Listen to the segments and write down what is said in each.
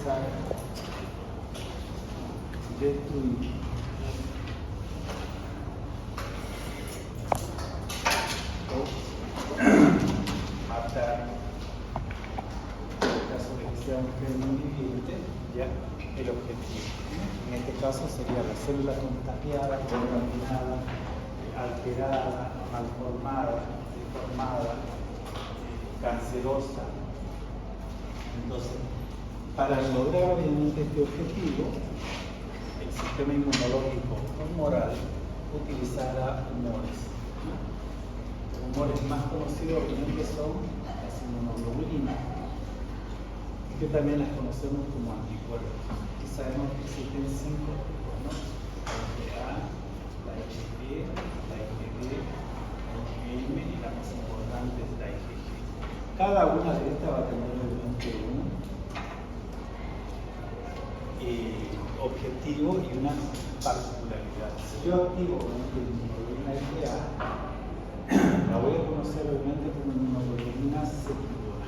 utilizar destruir o matar, en el caso de que sea un gen viviente, ya el objetivo. En este caso sería la célula contagiada, contaminada, alterada, malformada, deformada, cancerosa. Entonces, para lograr obviamente este objetivo, el sistema inmunológico humoral utilizará humores. Humores más conocidos obviamente son las inmunoglobulinas, que también las conocemos como anticuerpos. Y sabemos que existen 5 tipos, ¿no? La IgA, la IgG, la IgD, la IgM y la más importante es la IgG. Cada una de estas va a tener obviamente un objetivo y una particularidad. Si yo activo la inmunoglobulina IgA, la voy a conocer obviamente como inmunoglobulina secretora.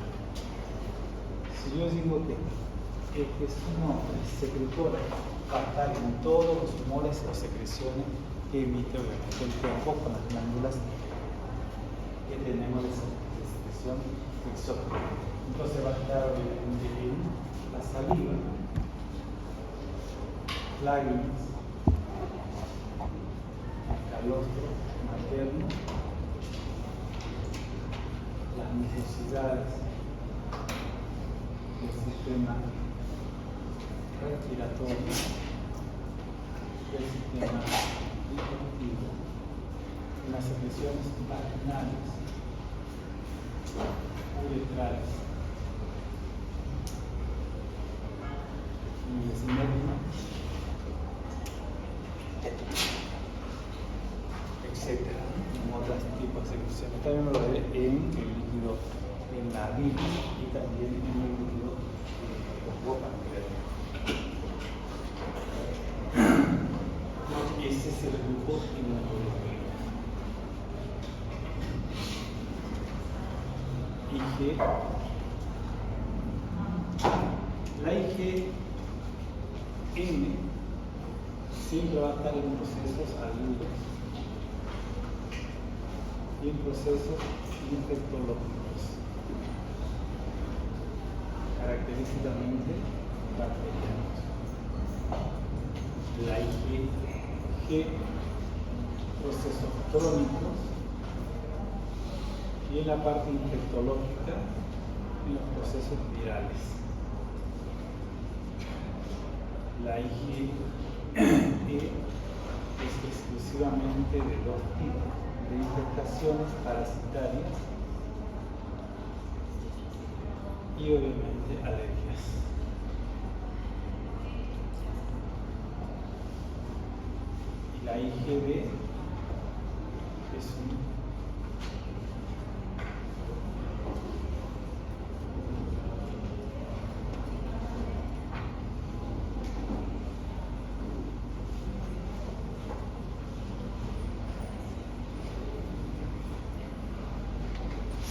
Si yo digo que su nombre, secretora, va a estar en todos los humores o secreciones que emite obviamente el cuerpo con las glándulas que tenemos de secreción exógena. Entonces va a estar obviamente en la saliva, lágrimas, calostro materno, las mucosidades del sistema respiratorio, del sistema digestivo, las secreciones vaginales, uretrales, y el medio, etcétera, en otros tipos de secreciones. También lo ve en el líquido, en la bilis y también en el líquido pancreático. Ese es el grupo inmunoglobulina. IG, la IgM siempre va a estar en procesos agudos y en procesos infectológicos, característicamente bacterianos. La IgG, procesos crónicos, y en la parte infectológica, en los procesos virales. La IgE es exclusivamente de 2 tipos, de infestaciones parasitarias y obviamente alergias. Y la IgB es un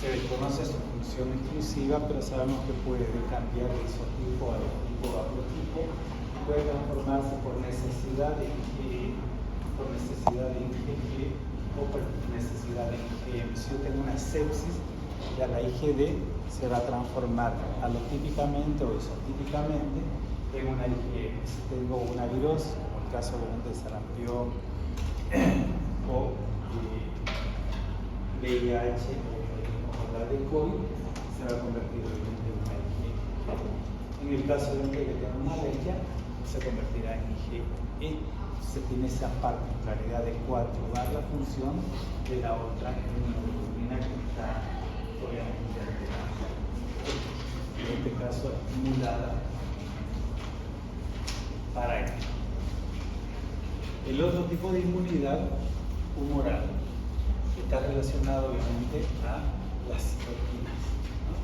se desconoce su función exclusiva, pero sabemos que puede cambiar de isotipo a haplotipo a haplotipo, puede transformarse por necesidad de IgE, por necesidad de IgG o por necesidad de IgM. Si yo tengo una sepsis, ya la IgD se va a transformar alotípicamente o isotípicamente en una IgM. Si tengo una virosis, como el caso de sarampión o VIH, la de COVID, se va a convertir obviamente en una IgE. En el caso de que tenga una alergia, se convertirá en IgE. Se tiene esa particularidad de coadyuvar la función de la otra inmunoglobulina que está obviamente alterada. En este caso, estimulada para esto. El otro tipo de inmunidad humoral está relacionado obviamente a las citoquinas, ¿no?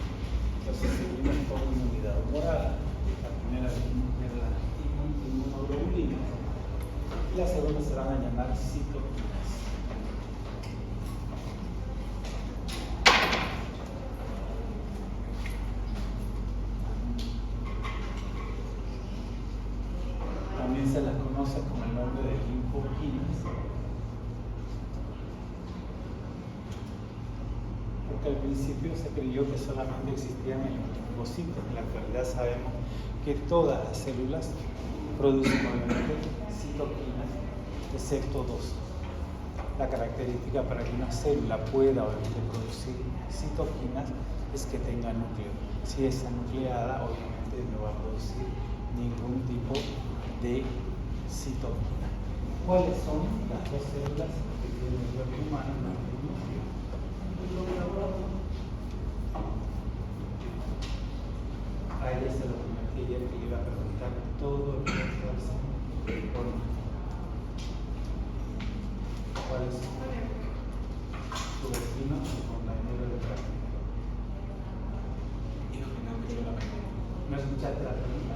Entonces seguimos con inmunidad humoral. La primera es las inmunoglobulinas y la segunda se van a llamar citoquinas. también se las conoce con el nombre de linfoquinas, porque al principio se creyó que solamente existían en los linfocitos. En la actualidad sabemos que todas las células producen obviamente citoquinas, excepto dos. La característica para que una célula pueda obviamente producir citoquinas es que tenga núcleo. Si es nucleada, obviamente no va a producir ningún tipo de citoquina. ¿Cuáles son las dos células que tiene el cuerpo humano en el núcleo? A ella se lo prometí ayer que le iba a preguntar todo el proceso. ¿Cuáles son? Tu vecino o tu compañero de práctica. ¿No escuchaste la pregunta?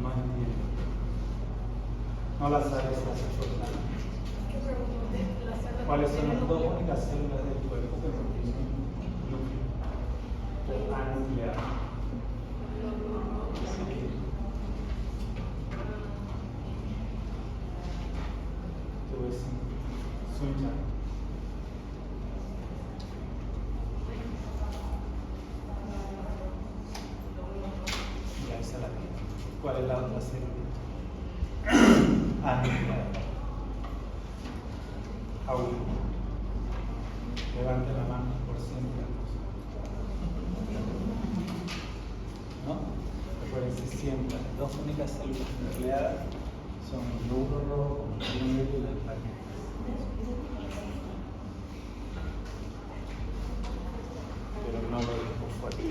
No entiendo. No la sabes hacer por nada. ¿Cuáles son las dos únicas células del cuerpo que no tienen núcleo? Anuclear. Tu vecino. Suya. Ya esa la vi. ¿Cuál es la otra célula? Anuclear. Aún. Levante la mano por siempre. ¿No? Recuerden siempre, las dos únicas células nucleadas son el glóbulo rojo, el negro y las plaquetas. Pero no lo dejo fuerte.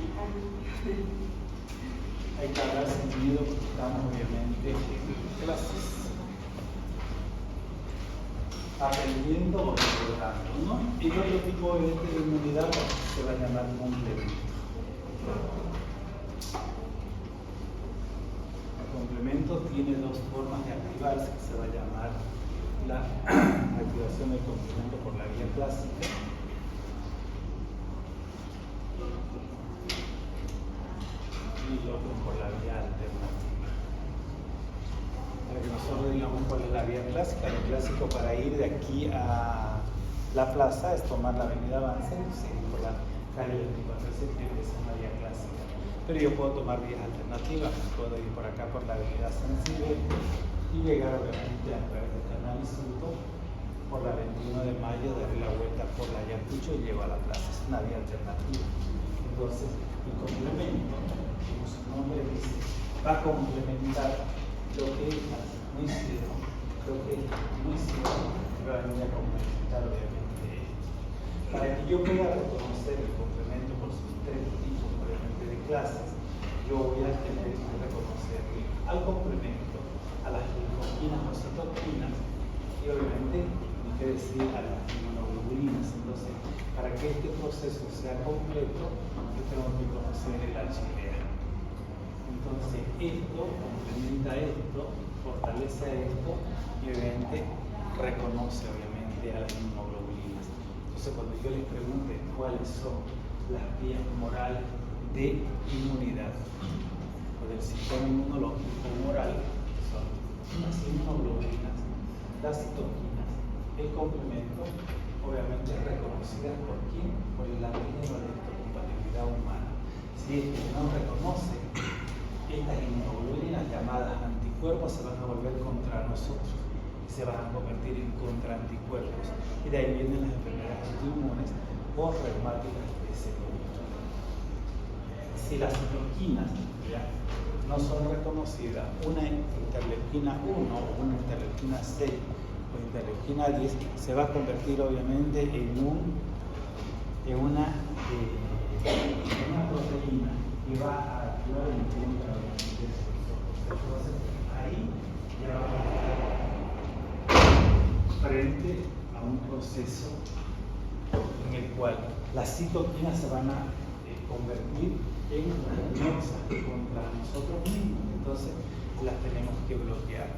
Hay que hablar sentido porque estamos obviamente en clases. Aprendiendo o recordando, ¿no? Y otro tipo de inmunidad se va a llamar complemento. El complemento tiene dos formas de activarse, que se va a llamar la activación del complemento por la vía clásica y el otro por la vía alternativa. Para que nosotros digamos cuál es la vía clásica. Lo clásico para ir de aquí a la plaza es tomar la avenida Avance y seguir por la calle 24 de septiembre, esa es la vía clásica. Pero yo puedo tomar vías alternativas, puedo ir por acá por la avenida San Silvestre y llegar obviamente a través del Canal Instituto por la 21 de mayo, darle la vuelta por la Ayacucho y llego a la plaza. Es una vía alternativa. Entonces, el complemento, como su nombre dice, va a complementar lo que es no hicieron, creo que no hicieron, pero va a complementar obviamente. Para que yo pueda reconocer el complemento por sus tres tipos obviamente de clases, yo voy a tener que reconocer al complemento, a las linfoquinas o citoquinas y obviamente hay que decir a las inmunoglobulinas. Entonces, para que este proceso sea completo, yo tengo que conocer el HLA. Entonces, esto complementa esto, fortalece esto y obviamente reconoce obviamente a las inmunoglobulinas. Entonces, cuando yo les pregunte cuáles son las vías morales de inmunidad o del sistema inmunológico moral, son las inmunoglobulinas, las citoquinas, el complemento, obviamente reconocidas por quién, por el ADN o la histocompatibilidad humana. Si este no reconoce, estas inmunoglobulinas llamadas anticuerpos se van a volver contra nosotros y se van a convertir en contraanticuerpos. Y de ahí vienen las enfermedades autoinmunes o reumáticas de ese grupo. Si las citoquinas no son reconocidas, una interleuquina 1 o una interleuquina 6 o interleuquina 10 se va a convertir obviamente en una proteína y va a actuar en contra de nosotros. Entonces, ahí ya vamos a estar frente a un proceso en el cual las citoquinas se van a convertir en nexas contra nosotros mismos. Entonces, las tenemos que bloquear.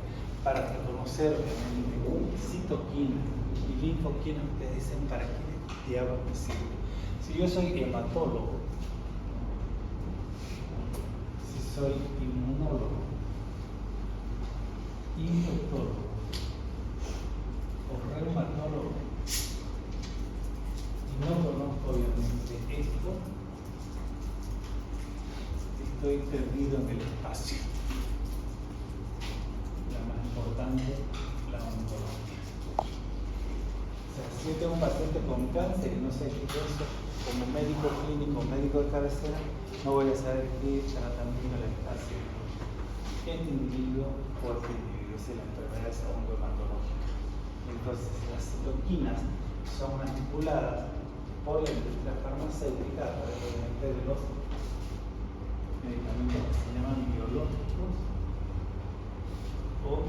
Para reconocer obviamente citoquina y linfoquina, ustedes dicen para qué diablos me sirve. Si yo soy hematólogo, si soy inmunólogo y infectólogo o reumatólogo y no conozco obviamente esto, estoy perdido en el espacio. La más importante, la oncología. O sea, si yo tengo un paciente con cáncer y no sé qué es eso, como médico clínico, médico de cabecera, no voy a saber qué tratamiento le está haciendo este individuo por este individuo, si la enfermedad es oncohematológica. Entonces, las citoquinas son manipuladas por la industria farmacéutica a través de los medicamentos que se llaman biológicos o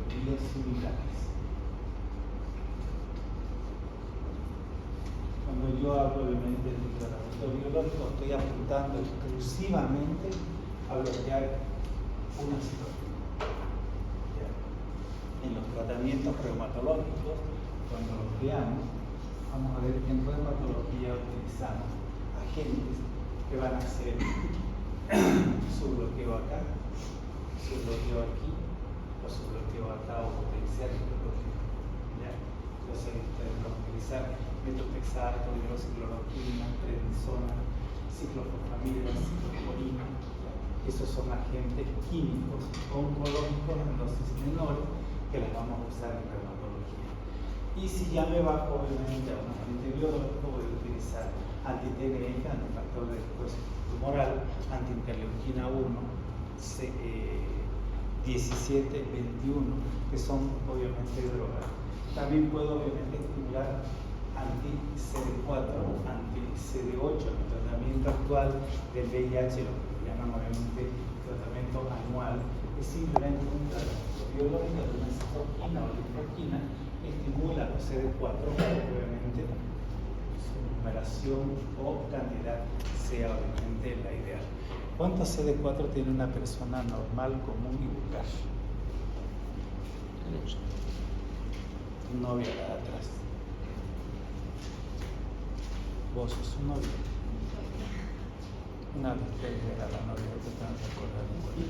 biosimilares. Cuando yo hablo obviamente de tratamiento biológico, estoy apuntando exclusivamente a bloquear una citoquina. En los tratamientos reumatológicos, cuando los veamos, vamos a ver que en reumatología utilizamos agentes que van a hacer su bloqueo acá, su bloqueo aquí, o su bloqueo acá, o potenciar el bloqueo. Entonces, tenemos que utilizar methotrexato, hidroxicloroquina, prednisona, ciclofosfamida, ciclosporina. Esos son agentes químicos oncológicos en dosis menores que las vamos a usar en reumatología. Y si ya me bajo obviamente a un agente biológico, voy a utilizar anti-TNF, antifactor de depósito tumoral, anti-interleuquina 1, 17, 21, que son obviamente drogas. También puedo obviamente estimular anti-CD4, anti-CD8, el tratamiento actual del VIH, lo que llaman obviamente tratamiento anual, es simplemente un tratamiento biológico de una citoquina o linfoquina que estimula los CD4 para que obviamente su numeración o cantidad sea obviamente la ideal. ¿Cuántos CD4 tiene una persona normal, común y vulgar? Tu novia la de atrás. Vos sos un novio. Una de ustedes era la novia, que están de acuerdo. Sí.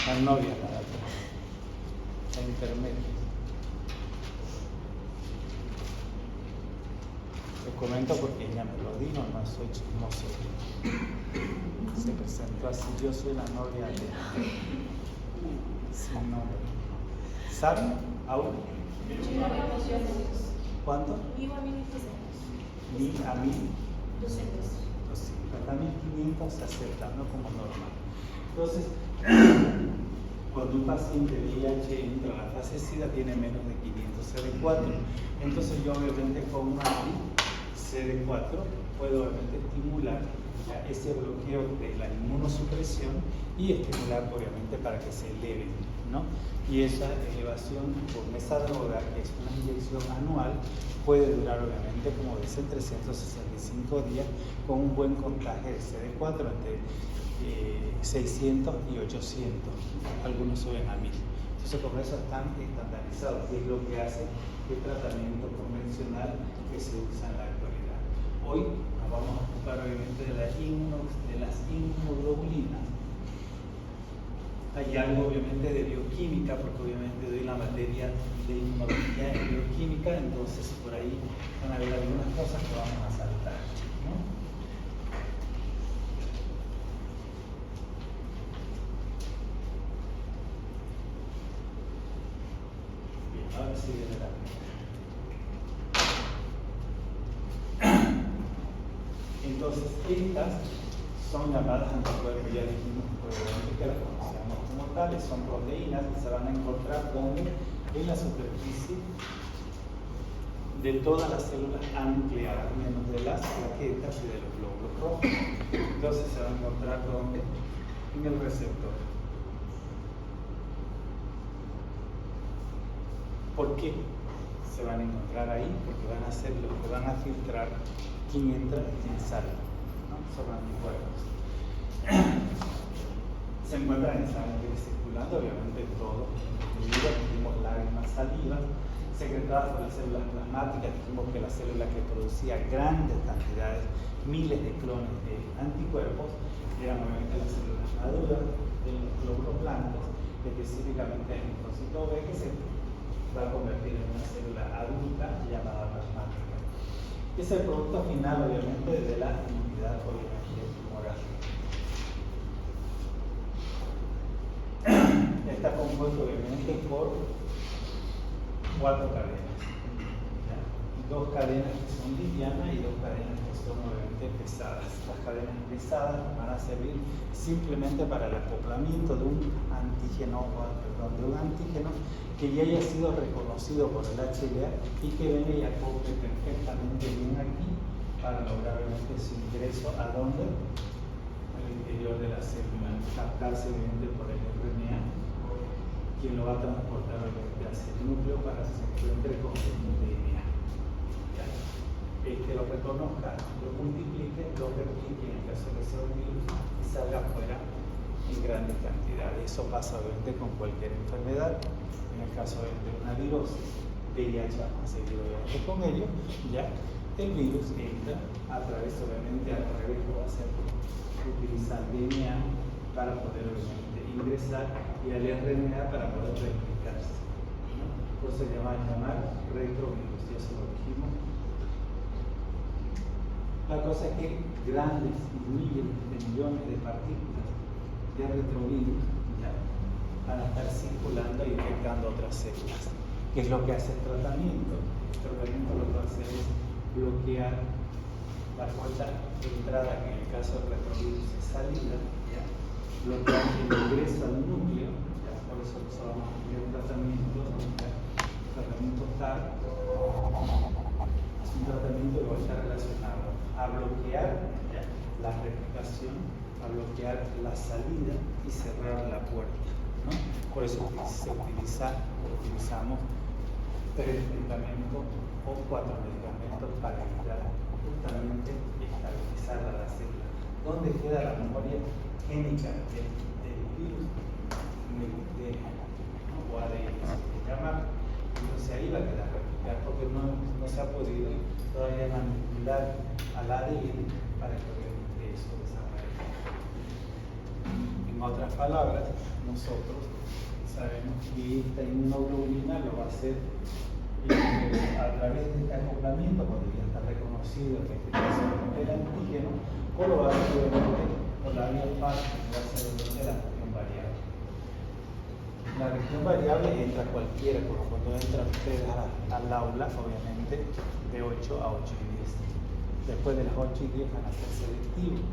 La novia la de atrás. La intermedia. Te comento porque ella me lo dijo, no soy chismoso. Se presentó así, yo soy la novia de... Sin nombre. ¿Saben? ¿Aún? ¿Cuánto? Vivo a 1.500. A 1.200. 200. A 1.500 se acepta, ¿no? Como normal. Entonces, cuando un paciente VIH entra a la fase SIDA tiene menos de 500 CD4. Entonces yo obviamente con un CD4 puedo obviamente estimular ese bloqueo de la inmunosupresión y estimular obviamente para que se eleve, ¿no? Y esa elevación con esa droga, que es una inyección anual, puede durar obviamente como dicen 365 días con un buen contagio de CD4 entre 600 y 800, algunos suben a 1000. Entonces con eso están estandarizados y es lo que hace el tratamiento convencional que se usa en la actualidad. Hoy nos vamos a ocupar obviamente de las inmunoglobulinas. Hay algo obviamente de bioquímica, porque obviamente doy la materia de inmunología y bioquímica, entonces por ahí van a haber algunas cosas que vamos a saltar, ¿no? Bien, ahora sí viene la primera. Entonces, estas son llamadas anticuerpos, ya dijimos probablemente que las conocemos como tales, son proteínas que se van a encontrar en la superficie de todas las células anucleadas, menos de las plaquetas y de los glóbulos rojos. Entonces se van a encontrar ¿dónde? En el receptor. ¿Por qué se van a encontrar ahí? Porque van a ser los que van a filtrar quién entra y quién sale, ¿no? Son anticuerpos. Se encuentran en sangre circulando, obviamente todo, incluido, dijimos lágrimas, saliva, secretadas por las células plasmáticas, dijimos que la célula que producía grandes cantidades, miles de clones de anticuerpos, eran obviamente las células maduras de los glóbulos blancos, que específicamente el linfocito B, que se va a convertir en una célula adulta llamada plasmática. Es el producto final, obviamente, de la inmunidad, obviamente, tumoral. Está compuesto, obviamente, por 4 cadenas. ¿Ya? 2 cadenas que son livianas y 2 cadenas que son, obviamente, pesadas. Las cadenas pesadas van a servir simplemente para el acoplamiento de un antígeno, que ya haya sido reconocido por el HLA y que venga y acople perfectamente bien aquí para lograr obviamente su ingreso a donde, al interior de la célula, captarse obviamente por el RNA, quien lo va a transportar obviamente hacia el núcleo para que se encuentre con el DNA. El que lo reconozca, lo multiplique, lo replique en el caso de que sea un virus y salga afuera en grandes cantidades. Eso pasa obviamente con cualquier enfermedad. En el caso de una virosis, VIH vamos a seguir obviamente con ello, ya el virus entra a través, obviamente, al revés lo va a hacer utilizar DNA para poder obviamente ingresar y al RNA para poder replicarse, ¿no? Por eso se llama retrovirus, ya se lo dijimos. La cosa es que grandes miles de millones de partículas de retrovirus ya van a estar circulando e infectando otras células. ¿Qué es lo que hace el tratamiento? El tratamiento lo que va a hacer es bloquear la puerta de entrada, que en el caso del retrovirus es salida, ¿ya? Bloquear el ingreso al núcleo, ¿ya? Por eso usamos el tratamiento, ¿ya? El tratamiento TAR es un tratamiento que va a estar relacionado a bloquear, ¿ya?, la replicación, a bloquear la salida y cerrar la puerta, ¿no? Por eso utilizamos 3 medicamentos o 4 medicamentos para evitar justamente estabilizar a la célula. ¿Dónde queda la memoria génica del virus? En el DNA, ¿no? O ADN, se llama. Entonces ahí va a quedar replicar, porque no se ha podido todavía manipular al ADN para que obviamente eso desaparezca. En otras palabras, nosotros sabemos que esta inmunoglobulina lo va a hacer a través de este acoplamiento, cuando ya está reconocido que este caso es el antígeno, o lo va a hacer obviamente por la vía fácil, que va a ser obviamente la región variable. La región variable entra cualquiera, como cuando entran ustedes al aula, obviamente, de 8 a 8 y 10. Después de las 8 y 10 van a ser selectivos.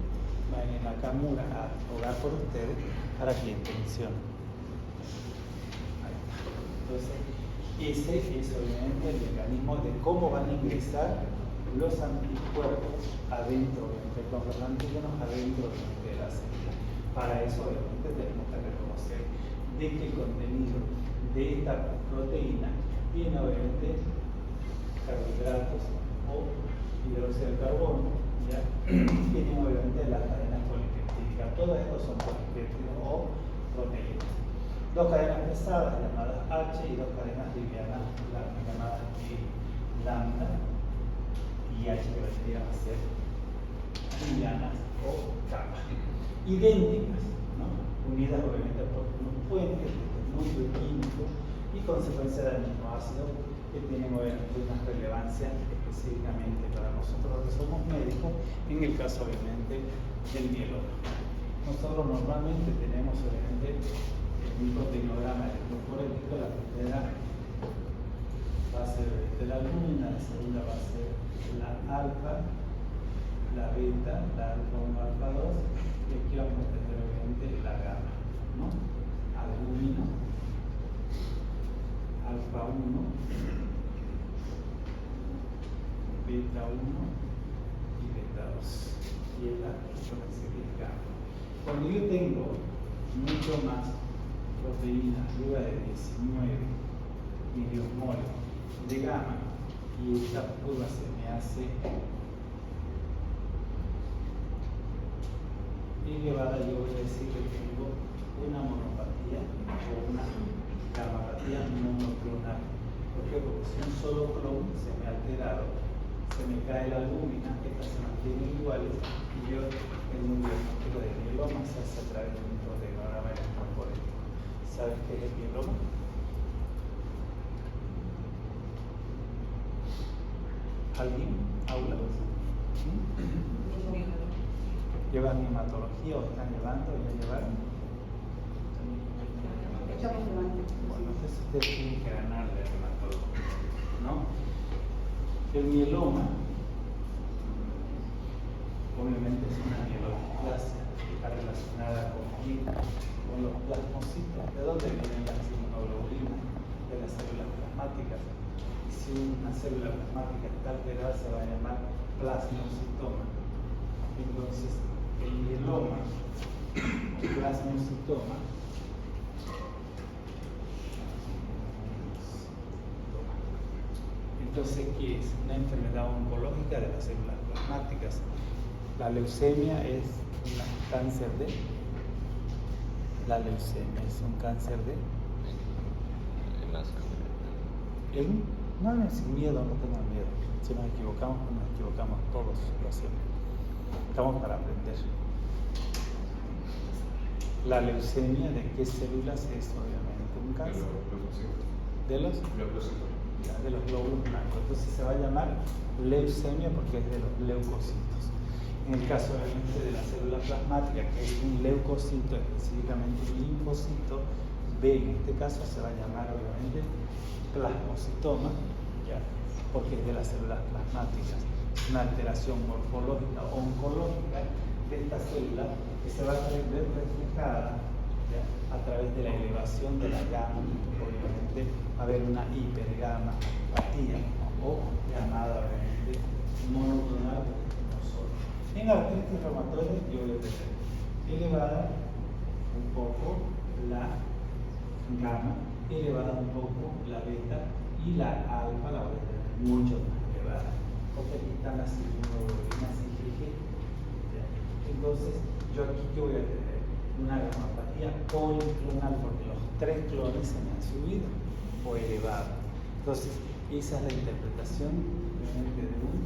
Van en la Nakamura a jugar por ustedes para que intención. Entonces, ese es obviamente el mecanismo de cómo van a ingresar los anticuerpos adentro, obviamente, los antígenos adentro de la célula. Para eso, obviamente, tenemos que reconocer de que el contenido de esta proteína tiene, obviamente, carbohidratos o hidróxido de carbono, ¿ya? Tienen, obviamente, las cadenas polipeptídicas. Todas estas son polipéptidos o proteínas. 2 cadenas pesadas llamadas H y 2 cadenas livianas llamadas lambda y H, que vendrían a ser livianas o kappa. Idénticas, ¿no? Unidas obviamente por unos puentes de núcleo químico y consecuencia de aminoácidos que tienen obviamente una relevancia específicamente para nosotros que somos médicos, en el caso obviamente del mieloma. Nosotros normalmente tenemos obviamente el microtecnograma electroforético. La primera va a ser la albúmina, la segunda va a ser la alfa, la beta, la alfa 1, alfa 2, y aquí vamos a tener obviamente la gamma, ¿no? Albúmina, alfa 1, beta 1 y beta 2. Y es la que sería gamma. Cuando yo tengo mucho más proteína arriba de 19 miliosmoles de gamma y esta curva se me hace elevada, yo voy a decir que tengo una monopatía o una gamapatía monoclonal. ¿Por qué? Porque si un solo clon se me ha alterado, se me cae la albúmina, estas se mantienen iguales y yo tengo un diagnóstico de mieloma, se hace a través de un proteinograma electroforético. Si ¿Sabes qué es el mieloma? ¿Alguien? ¿Aula? ¿Llevan hematología o están llevando? ¿Ya llevaron? Estamos llevando. Bueno, entonces ustedes tienen que ganarle al hematólogo, ¿no? El mieloma, obviamente, es una mielodiplasia que está relacionada con los plasmocitos. ¿De dónde vienen las inmunoglobulinas? De las células plasmáticas. Y si una célula plasmática está alterada, se va a llamar plasmocitoma. Entonces, el mieloma o plasmocitoma entonces, ¿qué es? Una enfermedad oncológica de las células plasmáticas. La leucemia es un cáncer de... La leucemia es un cáncer de... En la sangre. No, sin miedo, no tengan miedo. Si nos equivocamos, pues nos equivocamos todos, lo hacemos. Estamos para aprender. La leucemia, ¿de qué células es? Obviamente un cáncer. ¿De los? De los glóbulos blancos. Entonces se va a llamar leucemia porque es de los leucocitos. En el caso obviamente de la célula plasmática, que es un leucocito, específicamente un linfocito, B en este caso se va a llamar obviamente plasmocitoma, ¿ya? Porque es de las células plasmáticas. Es una alteración morfológica o oncológica de esta célula que se va a ver reflejada, ¿ya? A través de la elevación de la gamma, obviamente va a haber una hipergamapatía o llamada obviamente monoclonal nosotros. En artritis reumatoide yo voy a tener elevada un poco la gamma, elevada un poco la beta y la alfa la voy a tener mucho más elevada, porque aquí están las inmunoglobulinas IgG. Entonces, yo aquí ¿qué voy a tener? Una gamapatía policlonal, porque los 3 clones se me han subido o elevado. Entonces, esa es la interpretación obviamente de un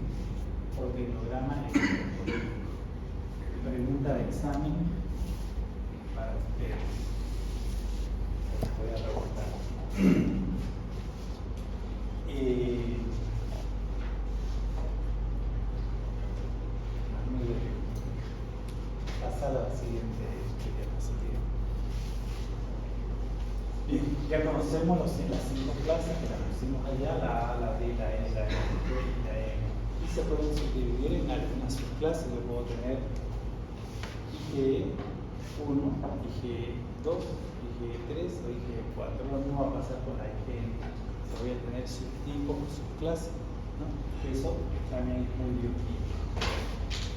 organograma electropolítico. Pregunta de examen para ustedes. Voy a rebotar. Muy bien. Pasa a la siguiente diapositiva. Bien, ya conocemos las 5 clases que las pusimos allá, la A, la B, la E, la F y la M. Y se pueden subdividir en algunas subclases. Yo puedo tener IG1, IG2, IG3 o IG4. Lo mismo va a pasar con la IgN. Se voy a tener subtipos o subclases, ¿no? Eso también es muy bioquímico.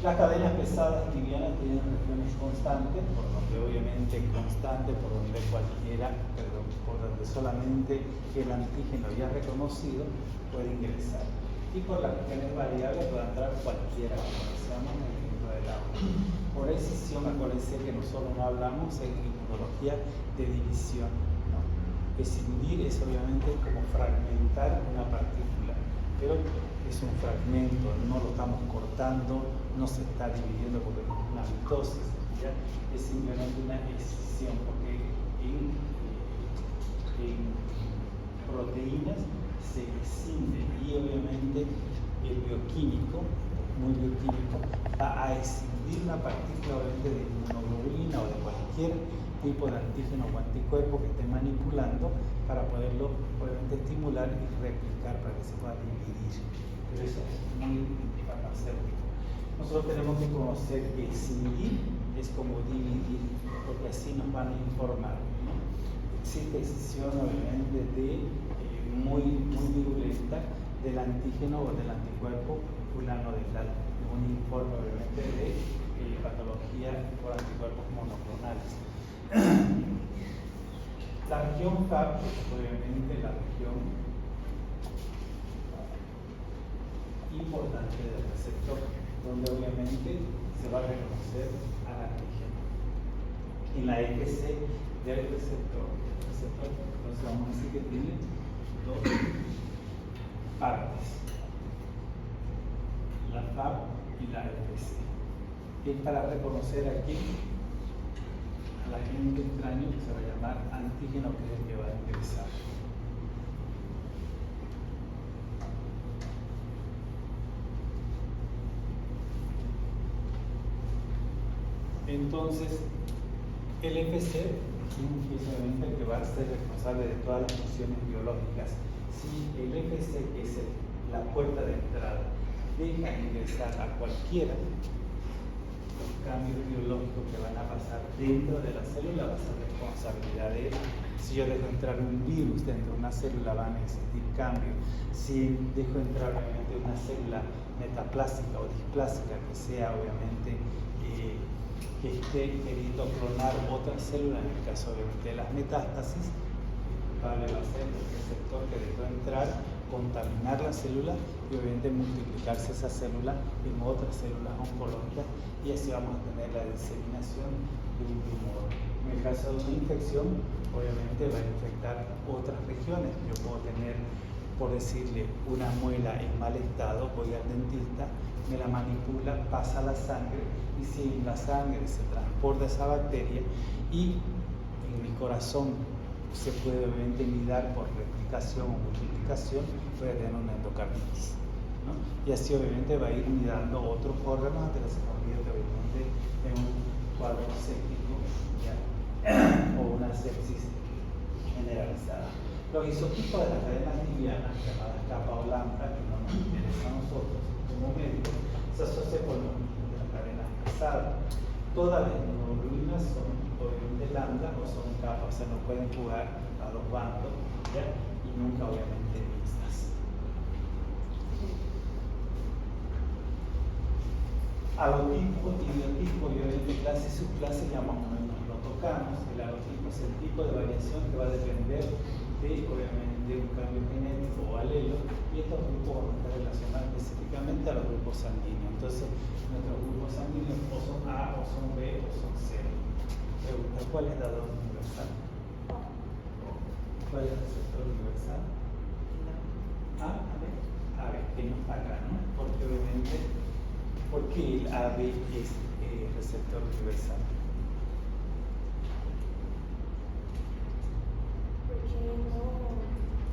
Las cadenas pesadas livianas tienen regiones constantes, por donde obviamente constante, por donde por donde solamente el antígeno ya reconocido puede ingresar. Y por las regiones variables puede entrar cualquiera, como decíamos en el ejemplo del agua. Por excisión, acuérdense que nosotros no hablamos en inmunología de división, ¿no? Escindir es obviamente como fragmentar una partícula, pero es un fragmento, no lo estamos cortando, no se está dividiendo porque no es una mitosis, ¿ya? Es simplemente una escisión, porque en proteínas se escinde y obviamente el bioquímico, muy bioquímico, va a escindir una partícula obviamente de inmunoglobulina o de cualquier tipo de antígeno o anticuerpo que esté manipulando para poderlo obviamente estimular y replicar para que se pueda dividir. Pero eso es muy farmacéutico. Nosotros tenemos que conocer que escindir es como dividir, porque así nos van a informar, ¿no? Existe escisión obviamente muy virulenta del antígeno o del anticuerpo fulano de tal, un informe obviamente de patología por anticuerpos monoclonales. La región FAB es obviamente la región importante del receptor, donde obviamente se va a reconocer al antígeno. En la EPC del receptor, entonces vamos a decir que tiene 2 partes, la FAB y la EPC. Es para reconocer aquí al agente extraño que se va a llamar antígeno. antígeno que es el que va a ingresar. Entonces, el FC es obviamente el que va a ser responsable de todas las funciones biológicas. Si el FC, que es la puerta de entrada, deja ingresar a cualquiera, los cambios biológicos que van a pasar dentro de la célula va a ser responsabilidad de él. Si yo dejo entrar un virus dentro de una célula, van a existir cambios. Si dejo entrar obviamente una célula metaplásica o displásica, que sea obviamente que esté queriendo clonar otra célula, en el caso obviamente de las metástasis, va a ser el receptor que dejó entrar, contaminar la célula y obviamente multiplicarse esa célula en otras células oncológicas, y así vamos a tener la diseminación de un tumor. En el caso de una infección, obviamente va a infectar otras regiones. Yo puedo tener, por decirle, una muela en mal estado, voy al dentista, me la manipula, pasa a la sangre, y si en la sangre se transporta esa bacteria y en mi corazón se puede obviamente midar por replicación o multiplicación, voy a tener una endocarditis, ¿no? Y así obviamente va a ir midando otros órganos hasta que se convierte obviamente en un cuadro séptico, ¿ya? O una sepsis generalizada. Los isotipos de las cadenas livianas, llamadas capa o lambda, que no nos interesa a nosotros como médicos, se asocia con los mismos de las cadenas pesadas. Todas las inmunoglobulinas son obviamente lambda o son capa, o sea, no pueden jugar a los bandos, ¿ya? Y nunca obviamente mixtas. Alotipo, idiotipo y obviamente clase y subclase ya más o menos lo tocamos. El alotipo es el tipo de variación que va a depender de obviamente de un cambio genético o alelo, y estos grupos van a estar relacionados específicamente a los grupos sanguíneos. Entonces, nuestros grupos sanguíneos o son A, o son B, o son C. Pregunta, ¿cuál es la dosis universal? ¿Cuál es el receptor universal? AB, que no está acá, ¿no? Porque obviamente, ¿por qué el AB es receptor universal? Porque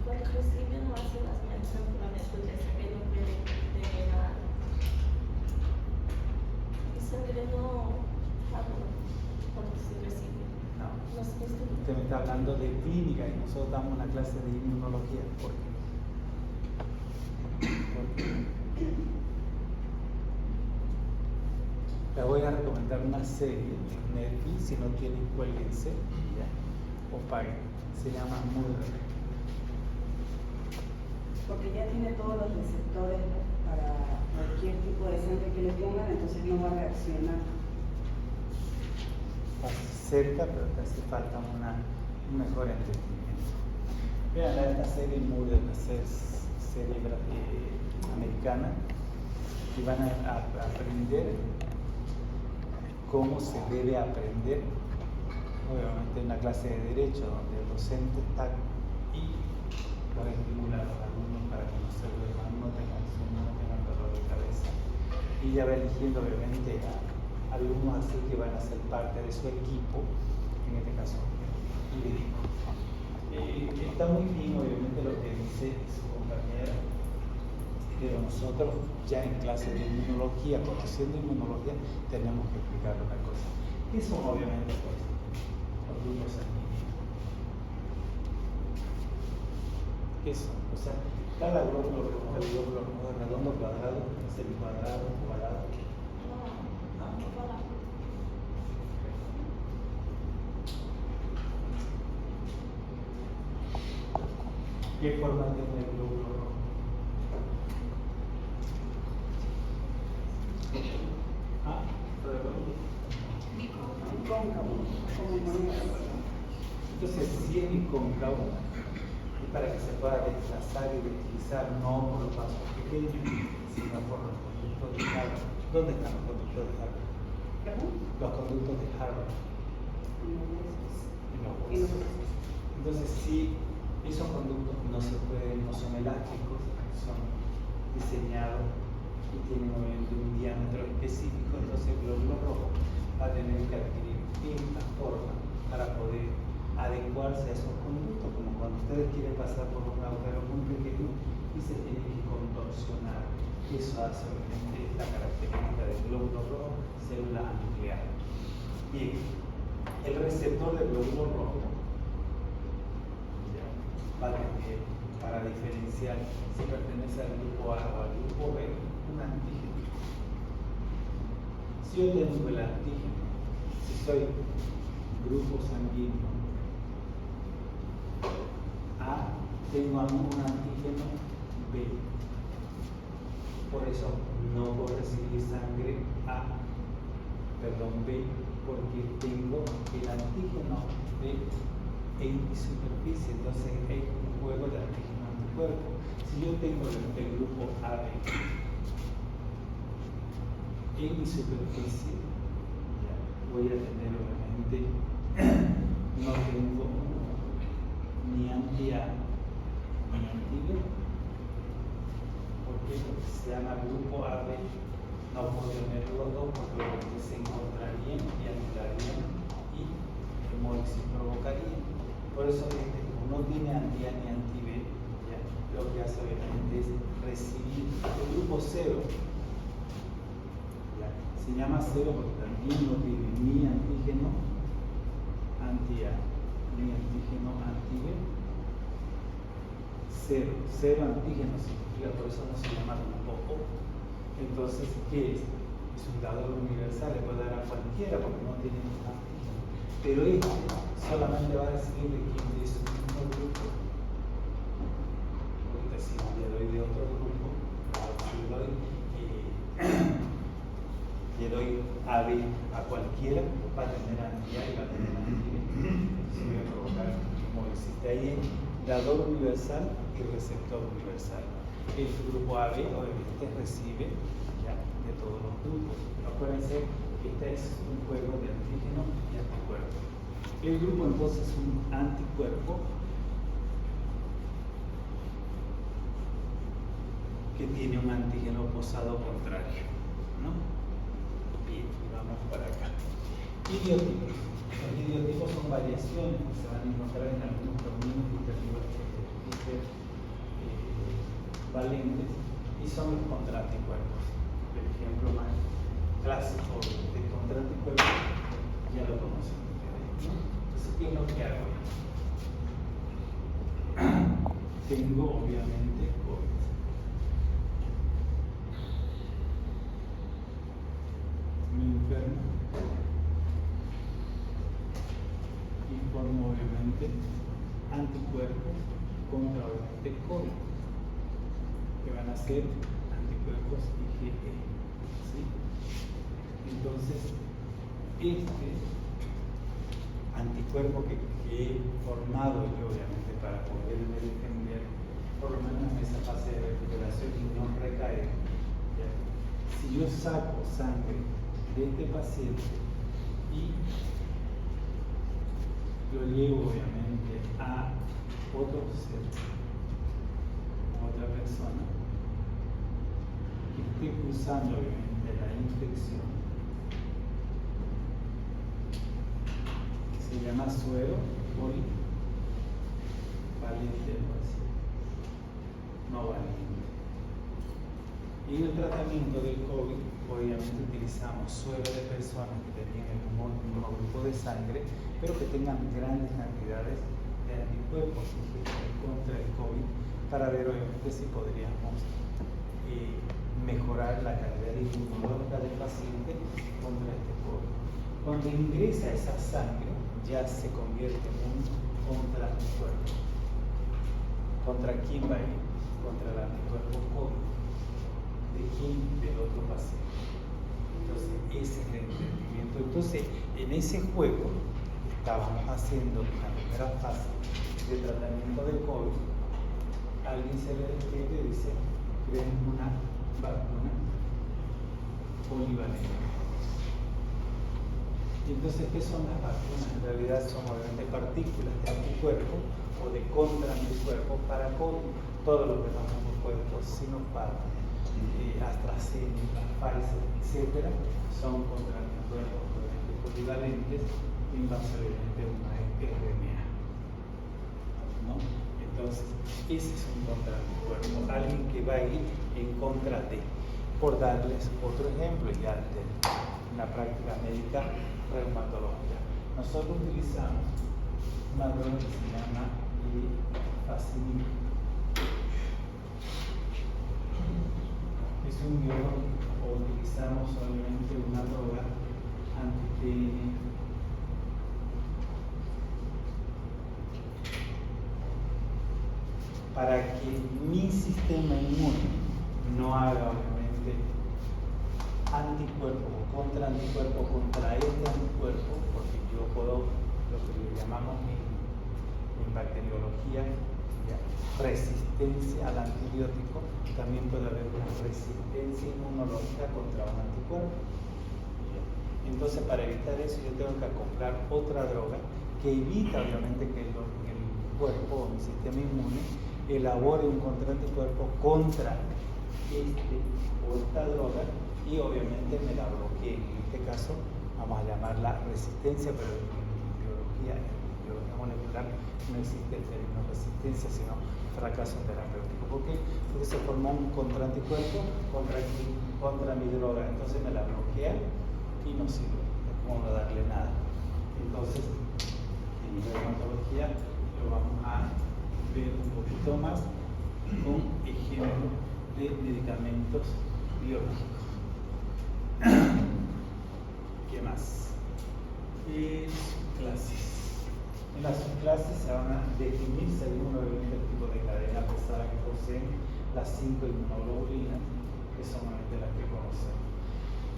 cuando recibe no hace las transplantamientos de sangre, no puede tener nada. Y sangre no habla cuando se recibe. No. No se recibe. Usted me está hablando de clínica y nosotros damos una clase de inmunología. ¿Por qué? ¿Por qué? Les voy a recomendar una serie en Netflix, si no tienen, cuélguense, ¿ya? O paguen. Se llama Murder. Porque ya tiene todos los receptores, ¿no? Para cualquier tipo de sangre que le pongan, entonces no va a reaccionar. Está cerca, pero te hace falta un mejor entendimiento. Vean esta serie Murder, una serie americana, y van a aprender cómo se debe aprender, obviamente en una clase de derecho donde el docente está y lo estimula a los alumnos para que no se duerman, no tengan sueño, no tengan dolor de cabeza, y ya va eligiendo obviamente a alumnos así que van a ser parte de su equipo, en este caso jurídico. Está muy bien obviamente lo que dice su compañera, pero nosotros ya en clase de inmunología, conociendo inmunología, tenemos que explicar una cosa. ¿Qué son obviamente los grupos sanguíneos? ¿Qué son? O sea, cada glóbulo redondo, cuadrado, semicuadrado, ovalado. ¿Qué forma tiene el glóbulo rojo? Cóncavo, como moneda. Entonces, si es incóncavo, es para que se pueda desplazar y deslizar, no por los vasos pequeños, sino por los conductos de Harvard. ¿Dónde están los conductos de Harvard? ¿Perdón? Los conductos de Harvard. En los Y huesos. los- Entonces, si esos conductos no son elásticos, son diseñados y tienen obviamente un diámetro específico, entonces el glóbulo rojo va a tener que adquirir esta forma para poder adecuarse a esos conductos, como cuando ustedes quieren pasar por un agujero muy pequeño y se tienen que contorsionar. Eso hace obviamente esta característica del glóbulo rojo, célula nuclear. Bien, el receptor del glóbulo rojo va a tener, para diferenciar si pertenece al grupo A o al grupo B, un antígeno. Si yo tengo el antígeno, si soy grupo sanguíneo A, tengo un antígeno B. Por eso no puedo recibir sangre B, porque tengo el antígeno B en mi superficie. Entonces hay un juego de antígeno anticuerpo. Si yo tengo el grupo AB en mi superficie, voy a tener obviamente, no tengo ni anti-A ni anti-B. ¿Por qué? Porque se llama grupo AB. No puedo tener los dos porque obviamente se encontrarían y anularían y hemólisis provocarían. Por eso, como no tiene anti-A ni anti-B, lo que hace obviamente es recibir el grupo 0. Se llama 0 porque también no tiene ni antígeno anti-A ni antígeno anti-B. 0 antígeno significa, por eso no se llama grupo O. Entonces, ¿qué es? Es un dador universal, le puede dar a cualquiera porque no tiene ningún antígeno. Pero solamente va a recibir de quien de su mismo grupo. Porque si le doy de otro grupo, le doy AB a cualquiera, va a tener anti-A y va a tener anti-B. Entonces voy a provocar hemólisis. De ahí dador universal y receptor universal. El grupo AB obviamente recibe de todos los grupos. Acuérdense que este es un juego de antígeno y anticuerpo. El grupo entonces es un anticuerpo que tiene un antígeno posado contrario, ¿no? Bien, vamos para acá. Idiotipos. Los idiotipos son variaciones que se van a encontrar en algunos dominios valentes y son los contraanticuerpos. El ejemplo más clásico de contraanticuerpos ya lo conocen ustedes, ¿no? Entonces, ¿qué es lo que hago? Tengo obviamente COVID. Me enfermo y formo obviamente anticuerpos contra obviamente COVID, que van a ser anticuerpos IgE, ¿sí? Entonces, este anticuerpo que he formado yo obviamente para poderme defender por lo menos en esa fase de recuperación y no recaer, ¿ya? Si yo saco sangre de este paciente y lo llevo obviamente a otro ser, otra persona que esté cruzando obviamente la infección, que se llama suero polivalente, no valente. Y en el tratamiento del COVID, obviamente utilizamos suero de personas que tenían el mismo grupo de sangre, pero que tengan grandes cantidades de anticuerpos contra el COVID, para ver obviamente si podríamos mejorar la calidad inmunológica del paciente contra este COVID. Cuando ingresa esa sangre, ya se convierte en un contraanticuerpo. ¿Contra quién va a ir? Contra el anticuerpo COVID. ¿De quién? Del otro paciente. Entonces, ese es el entendimiento. Entonces, en ese juego estábamos haciendo la primera fase de tratamiento del COVID. Alguien se le despierta y dice: creen una vacuna polivalente. Y entonces, ¿qué son las vacunas? En realidad son obviamente partículas de anticuerpo o de contraanticuerpo para COVID. Todos los demás anticuerpos, Sinopharm, AstraZeneca, Pfizer, etc., son contraanticuerpos polivalentes en base obviamente a una RNA. Ese es un contraanticuerpo, alguien que va a ir en contra de. Por darles otro ejemplo ya de la práctica médica reumatológica. Nosotros utilizamos una droga que se llama fasinib. Es un biológico, o utilizamos obviamente una droga anti-TNF. Para que mi sistema inmune no haga obviamente anticuerpo o contraanticuerpo contra este anticuerpo, porque yo puedo, lo que le llamamos en bacteriología, ¿ya?, resistencia al antibiótico, también puede haber una resistencia inmunológica contra un anticuerpo. Entonces, para evitar eso, yo tengo que acoplar otra droga que evita obviamente que el cuerpo o mi sistema inmune elabore un contraanticuerpo contra este o esta droga y obviamente me la bloquee. En este caso vamos a llamarla resistencia, pero en biología molecular no existe el término resistencia, sino fracaso terapéutico. ¿Por qué? Porque se formó un contraanticuerpo contra mi droga, entonces me la bloquea y no sirve, es como no darle nada. Entonces, en reumatología lo vamos a ver un poquito más con ejemplos de medicamentos biológicos. ¿Qué más? Subclases. En las subclases se van a definir según obviamente el tipo de cadena pesada que poseen las 5 inmunoglobulinas, que son obviamente las que conocemos.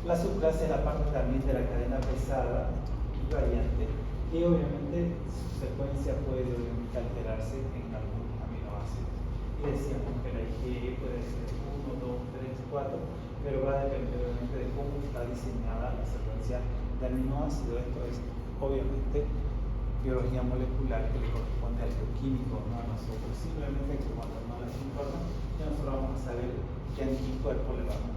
La subclase es la parte también de la cadena pesada y variante, que obviamente su secuencia puede obviamente alterarse en algunos aminoácidos. Y decíamos que la IgE puede ser 1, 2, 3, 4, pero va a depender obviamente de cómo está diseñada la secuencia de aminoácidos. Esto es obviamente biología molecular que le corresponde al bioquímico, no a nosotros. Simplemente que cuando no les informa, ya nosotros vamos a saber qué anticuerpo le vamos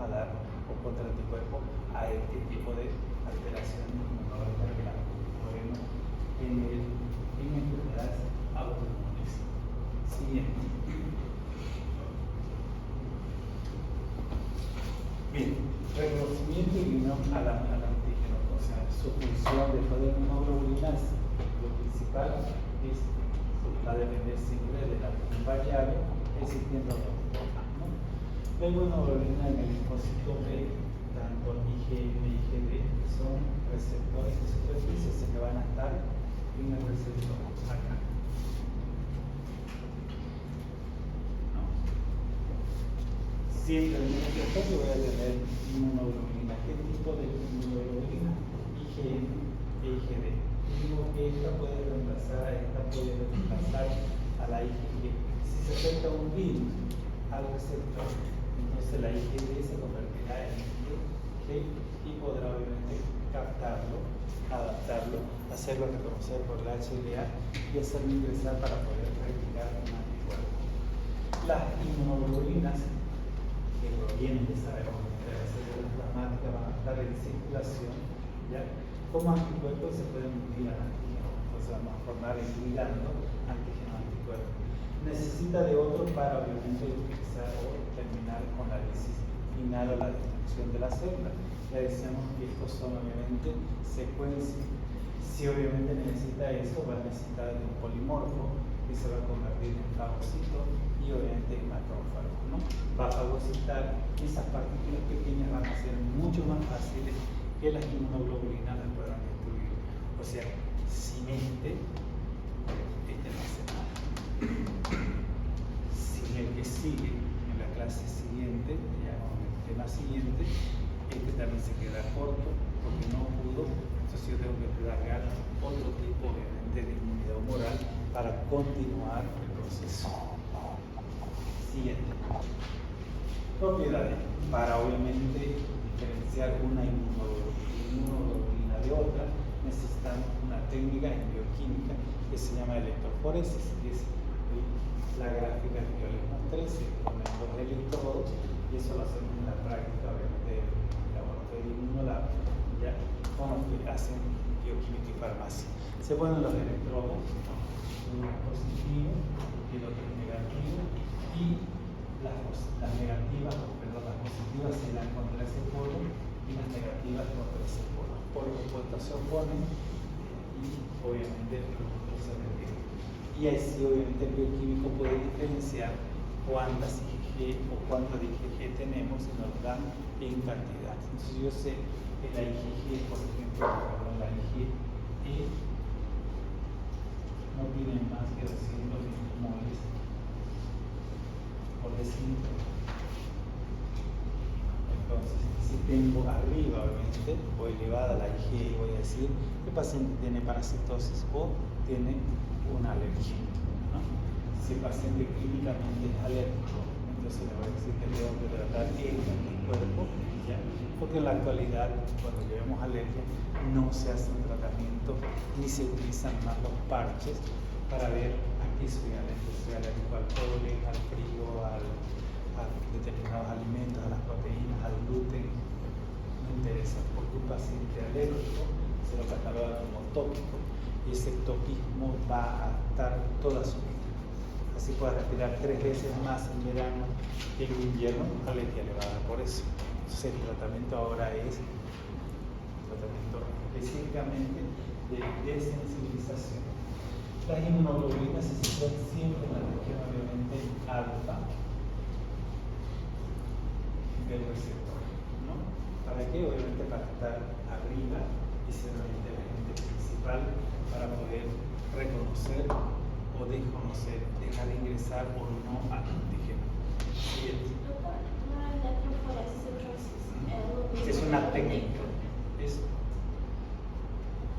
a dar o contraanticuerpo a este tipo de alteraciones inmunológicas que las vemos en enfermedades autoinmunes. Siguiente. Bien, reconocimiento y unión al antígeno, o sea, su función después de inmunoglobulinas, lo principal es la depender siempre de la variable existiendo dos formas, ¿no? La inmunoglobulina en el linfocito B, tanto IgM y IgD, son receptores de superficie que van a estar en el receptor acá. ¿No? Siempre en el receptor yo voy a tener inmunoglobulina. ¿Qué tipo de inmunoglobulina? IgM e IgD. Digo que esta puede reemplazar a esta, puede reemplazar a la IgG. Si se acerca un virus al receptor, entonces la IgD se convertirá en IgG y podrá obviamente captarlo, adaptarlo, hacerlo reconocer por la HLA y hacerlo ingresar para poder practicar un anticuerpo. Las inmunoglobulinas que provienen de sabemos de las células plasmáticas van a estar en circulación, ¿ya? Como anticuerpos se pueden unir al antígeno, entonces vamos a formar el ligando antígeno-anticuerpo. Necesita de otro para obviamente utilizar o terminar con la lisis final o la destrucción de la célula. Ya decíamos que estos son obviamente secuencias. Si obviamente necesita eso, va a necesitar de un polimorfo que se va a convertir en fagocito y obviamente en macrófago, ¿no? Va a fagocitar, esas partículas pequeñas van a ser mucho más fáciles que las inmunoglobulinas las puedan destruir. O sea, sin este no hace nada. Sin el que sigue en la clase siguiente, ya en el tema siguiente, este también se queda corto porque no pudo, entonces yo tengo que agregar otro tipo obviamente de inmunidad humoral para continuar el proceso. Siguiente. Propiedades. Para obviamente diferenciar una inmunoglobulina de otra, necesitamos una técnica en bioquímica que se llama electroforesis, que es la gráfica que yo les mostré. Se ponen los electrodos y eso lo hacemos en la práctica obviamente del laboratorio Inmunolab, ya con los que hacen bioquímica y farmacia. Se ponen los electrodos uno es positivo y el otro es negativo, y las positivas se irán contra ese polo y las negativas contra ese polo. Por opuesto se oponen y obviamente los otros se retiran. Y así obviamente el bioquímico puede diferenciar cuántas IgG o cuántas IgG tenemos y nos dan en cantidad. Entonces yo sé que la IgG, por ejemplo, la IgE no tiene más que 200 moles por decilitro. Entonces, si tengo arriba, obviamente, o elevada la IgE, voy a decir que el paciente tiene parasitosis o tiene una alergia, ¿no? Si el paciente clínicamente es alérgico, entonces le voy a decir que tengo que tratar el anticuerpo, ¿ya? Porque en la actualidad, cuando llevemos alergia, no se hace un tratamiento ni se utilizan más los parches para ver a qué soy alérgico. Soy alérgico al polen, al frío, a determinados alimentos, a las proteínas, al gluten. No interesa, porque un paciente alérgico se lo cataloga como tópico y ese topismo va a estar toda su vida. Así puede respirar 3 veces más en verano que en invierno, alergia le va a dar por eso. Entonces el tratamiento ahora es tratamiento específicamente de desensibilización. Las inmunoglobulinas se sitúan siempre en la región obviamente alfa del receptor, ¿no? ¿Para qué? Obviamente para estar arriba y ser obviamente el agente principal para poder reconocer o desconocer, dejar ingresar o no al antígeno. Doutor, na eletroforese Es una técnica. Es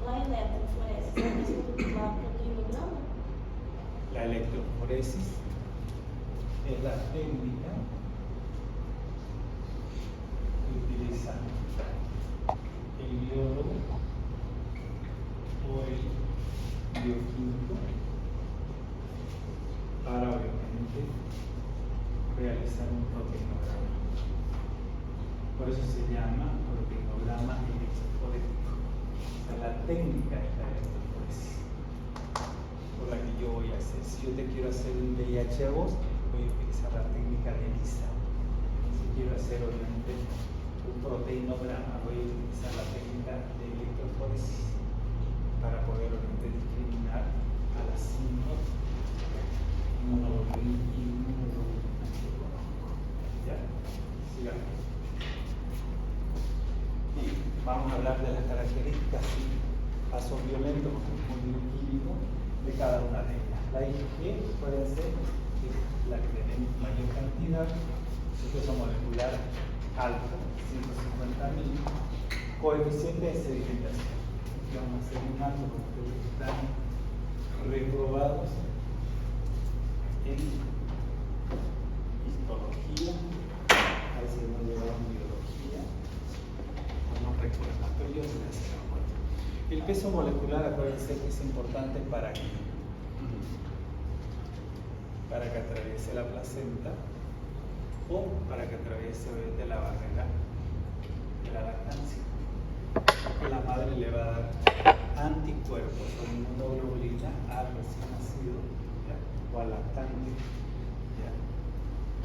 La eletroforese é o mesmo da proteinograma? la electroforesis, es la técnica que utiliza el biólogo o el bioquímico para obviamente realizar un proteinograma. Por eso se llama proteinograma electroforético. O sea, la técnica es la electroforesis por la que yo voy a hacer. Si yo te quiero hacer un VIH a vos, voy a utilizar la técnica de ELISA. Si quiero hacer obviamente un proteinograma, voy a utilizar la técnica de electroforesis para poder obviamente discriminar a las 5 inmunoglobulinas. ¿Ya? Sigamos. Y vamos a hablar de las características y pasos violentos o bioquímicos de cada una de ellas. La IgG puede ser la que tenemos mayor cantidad, su peso molecular alto, 150.000, coeficiente de sedimentación. Aquí vamos a hacer un alto porque ustedes están reprobados en histología, a veces no llevaron biología, no recuerdo, pero yo se las recuerdo. El peso molecular, acuérdense que es importante para que atraviese la placenta o para que atraviese obviamente la barrera de la lactancia. La madre le va a dar anticuerpos o inmunoglobulina al recién nacido, ¿ya? O al lactante. ¿Ya?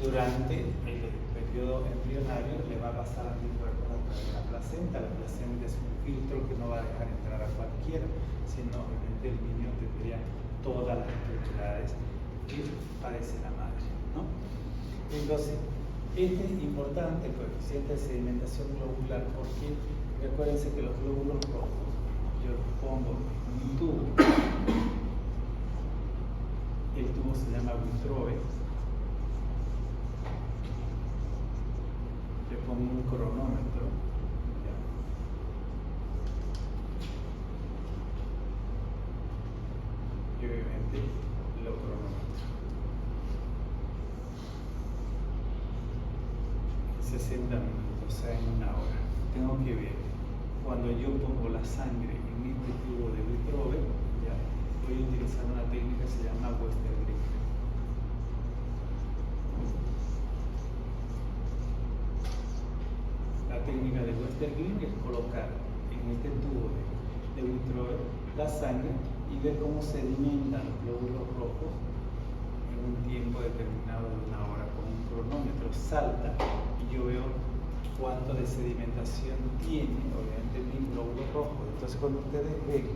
Durante el periodo embrionario le va a pasar anticuerpos a través de la placenta. La placenta es un filtro que no va a dejar entrar a cualquiera, sino obviamente el niño tendría todas las propiedades que padece la madre, ¿no? Entonces, este es importante el coeficiente de sedimentación globular porque recuérdense que los glóbulos rojos yo los pongo en un tubo. El tubo se llama Witrobe. Le pongo un cronómetro. ¿Ya? Y obviamente lo cronometro. 60 minutos, o sea, en una hora. Tengo que ver, cuando yo pongo la sangre en este tubo de Witrobe, ¿ya? Voy a utilizar una técnica que se llama Westergren. La técnica de Westergren es colocar en este tubo de Witrobe la sangre y y ver cómo sedimentan los glóbulos rojos en un tiempo determinado de 1 hora. Con un cronómetro salta y yo veo cuánto de sedimentación tiene, obviamente, mi glóbulo rojo. Entonces, cuando ustedes ven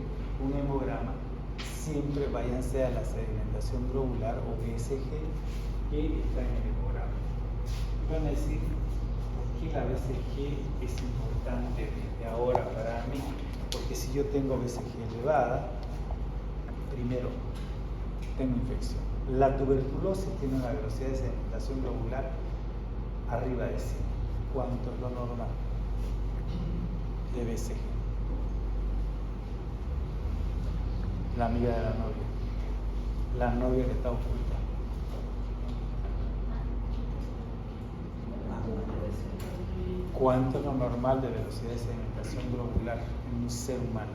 un hemograma, siempre váyanse a la sedimentación globular o BCG que está en el hemograma. Y van a decir, ¿por qué la BCG es importante desde ahora para mí? Porque si yo tengo BCG elevada, primero, tengo infección. La tuberculosis tiene una velocidad de sedimentación globular arriba de 100. ¿Cuánto es lo normal de BCG? La amiga de la novia que está oculta. ¿Cuánto es lo normal de velocidad de sedimentación globular en un ser humano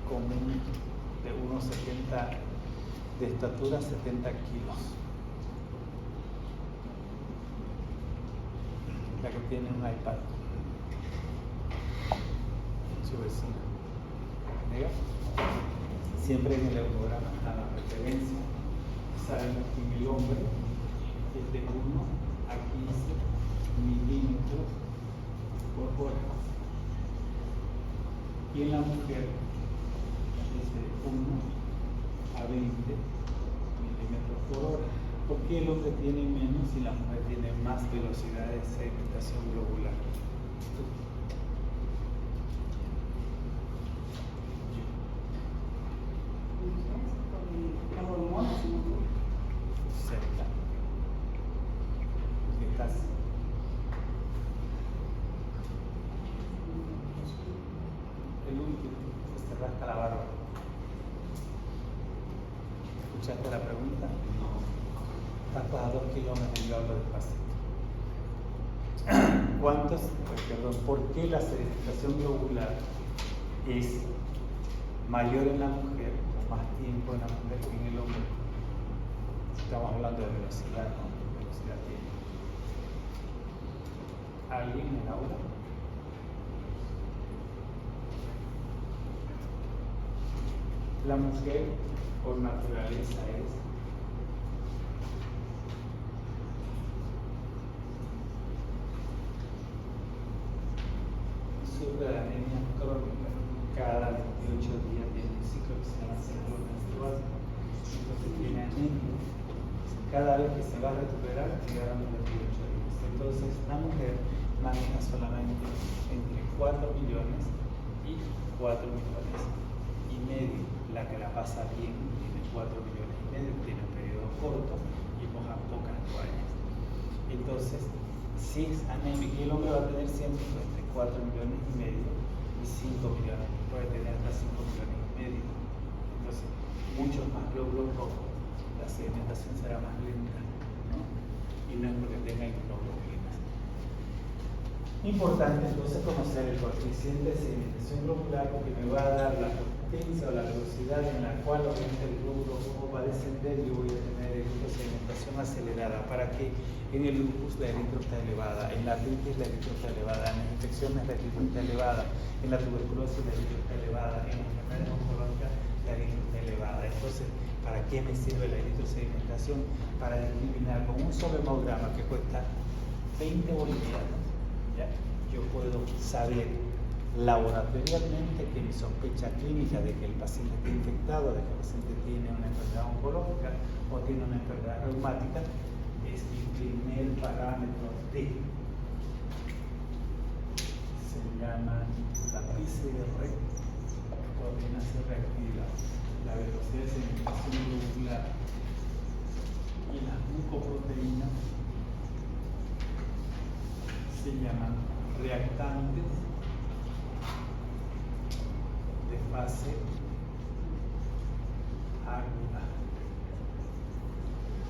común de 1,70 de estatura, 70 kilos? La que tiene un iPad, su vecina. ¿Diga? Siempre en el hemograma está la referencia. Sabemos que en el hombre es de 1 a 15 milímetros por hora. Y en la mujer es de 1 a 20 milímetros por hora. ¿Por qué el hombre tiene menos y la mujer tiene más velocidad de sedimentación globular? Las hormonas, ¿no? Cerca. ¿Qué estás? El último, se rasca la barba. ¿Escuchaste la pregunta? Estás a 2 kilómetros y yo hablo despacito. ¿Por qué la sedimentación globular es mayor en la mujer o más tiempo en la mujer que en el hombre? Estamos hablando de velocidad, ¿no? Velocidad tiene. ¿Alguien en el aula? La mujer por naturaleza sufre de anemia crónica. Cada 28 días tiene un ciclo que se llama ciclo menstrual. Entonces tiene anemia. Cada vez que se va a recuperar, llegarán los 28 días. Entonces la mujer maneja solamente entre 4 millones y 4 millones y medio. La que la pasa bien tiene 4 millones y medio, tiene un periodo corto y moja pocas toallas. Entonces, si es anémico, y el hombre va a tener siempre entre 4 millones y medio y 5 millones, puede tener hasta 5 millones y medio. Entonces, muchos más glóbulos rojos, la sedimentación será más lenta, ¿no? Y no es porque tenga inmunoglobulinas. Importante entonces conocer el coeficiente de sedimentación globular, porque me va a dar la potencia o la velocidad en la cual obviamente el glóbulo rojo va a descender y yo voy a tener sedimentación acelerada, para que en el lupus la eritro está elevada, en la artritis la eritro está elevada, en las infecciones la eritro está elevada, en la tuberculosis la eritro está elevada, en las enfermedades oncológicas la eritro está elevada. Entonces, ¿para qué me sirve la eritrosedimentación? Para discriminar con un solo hemograma que cuesta 20 bolivianos, ¿ya? Yo puedo saber laboratorialmente que mi sospecha clínica de que el paciente está infectado, de que el paciente tiene una enfermedad oncológica o tiene una enfermedad reumática, es mi primer parámetro D. Se llama la PCR, coordinación reactiva, la velocidad de sedimentación globular y las mucoproteínas se llaman reactantes de fase aguda.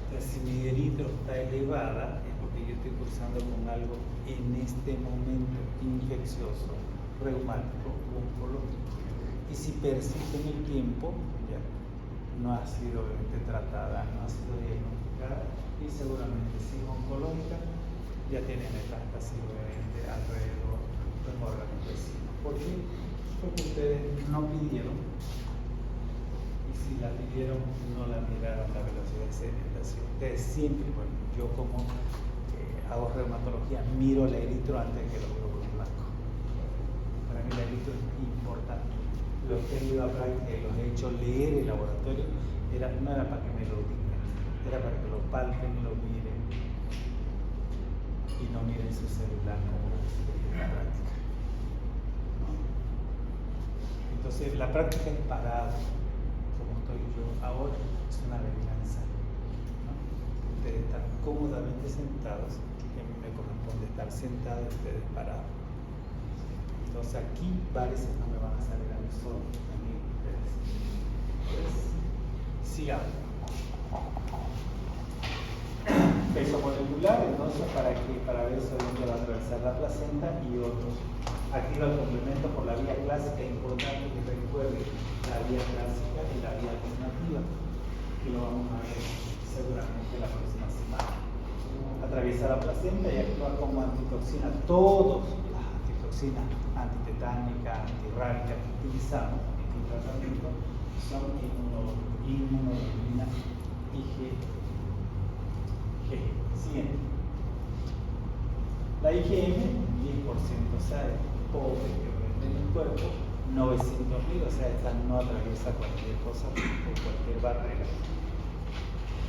Entonces, si mi eritro está elevada, es porque yo estoy cursando con algo en este momento infeccioso, reumático o oncológico. Y si persiste en el tiempo, ya no ha sido obviamente tratada, no ha sido diagnosticada y seguramente si es oncológica, ya tiene metástasis obviamente alrededor de los órganos vecinos. ¿Por qué? Porque ustedes no pidieron midieron, no la miraron la velocidad de sedimentación. Ustedes siempre, bueno, yo como hago reumatología, miro el eritro antes que los glóbulos blancos. Para mí el eritro es importante. Los que he ido a práctica y los he hecho leer el laboratorio, no era para que me lo digan, era para que lo palpen, lo miren y no miren su celular como en la práctica. Entonces la práctica es parado, como estoy yo ahora, es una venganza, ¿no? Ustedes están cómodamente sentados, y a mí me corresponde estar sentado y ustedes parados. Entonces aquí varices no me van a salir a mis ojos, a mí ustedes. Pues sigamos. Peso molecular, entonces para ver sobre dónde va a atravesar la placenta y otros. Activa el complemento por la vía clásica, es importante que recuerde la vía clásica y la vía alternativa, que lo vamos a ver seguramente la próxima semana. Atraviesa la placenta y actúa como antitoxina. Todas las antitoxinas antitetánicas, antirrábicas que utilizamos en este tratamiento son inmunoglobulinas IgG. Siguiente. La IgM, 10%, o sea, es pobre que vende en el cuerpo, 900.000, o sea, esta no atraviesa cualquier cosa o cualquier barrera.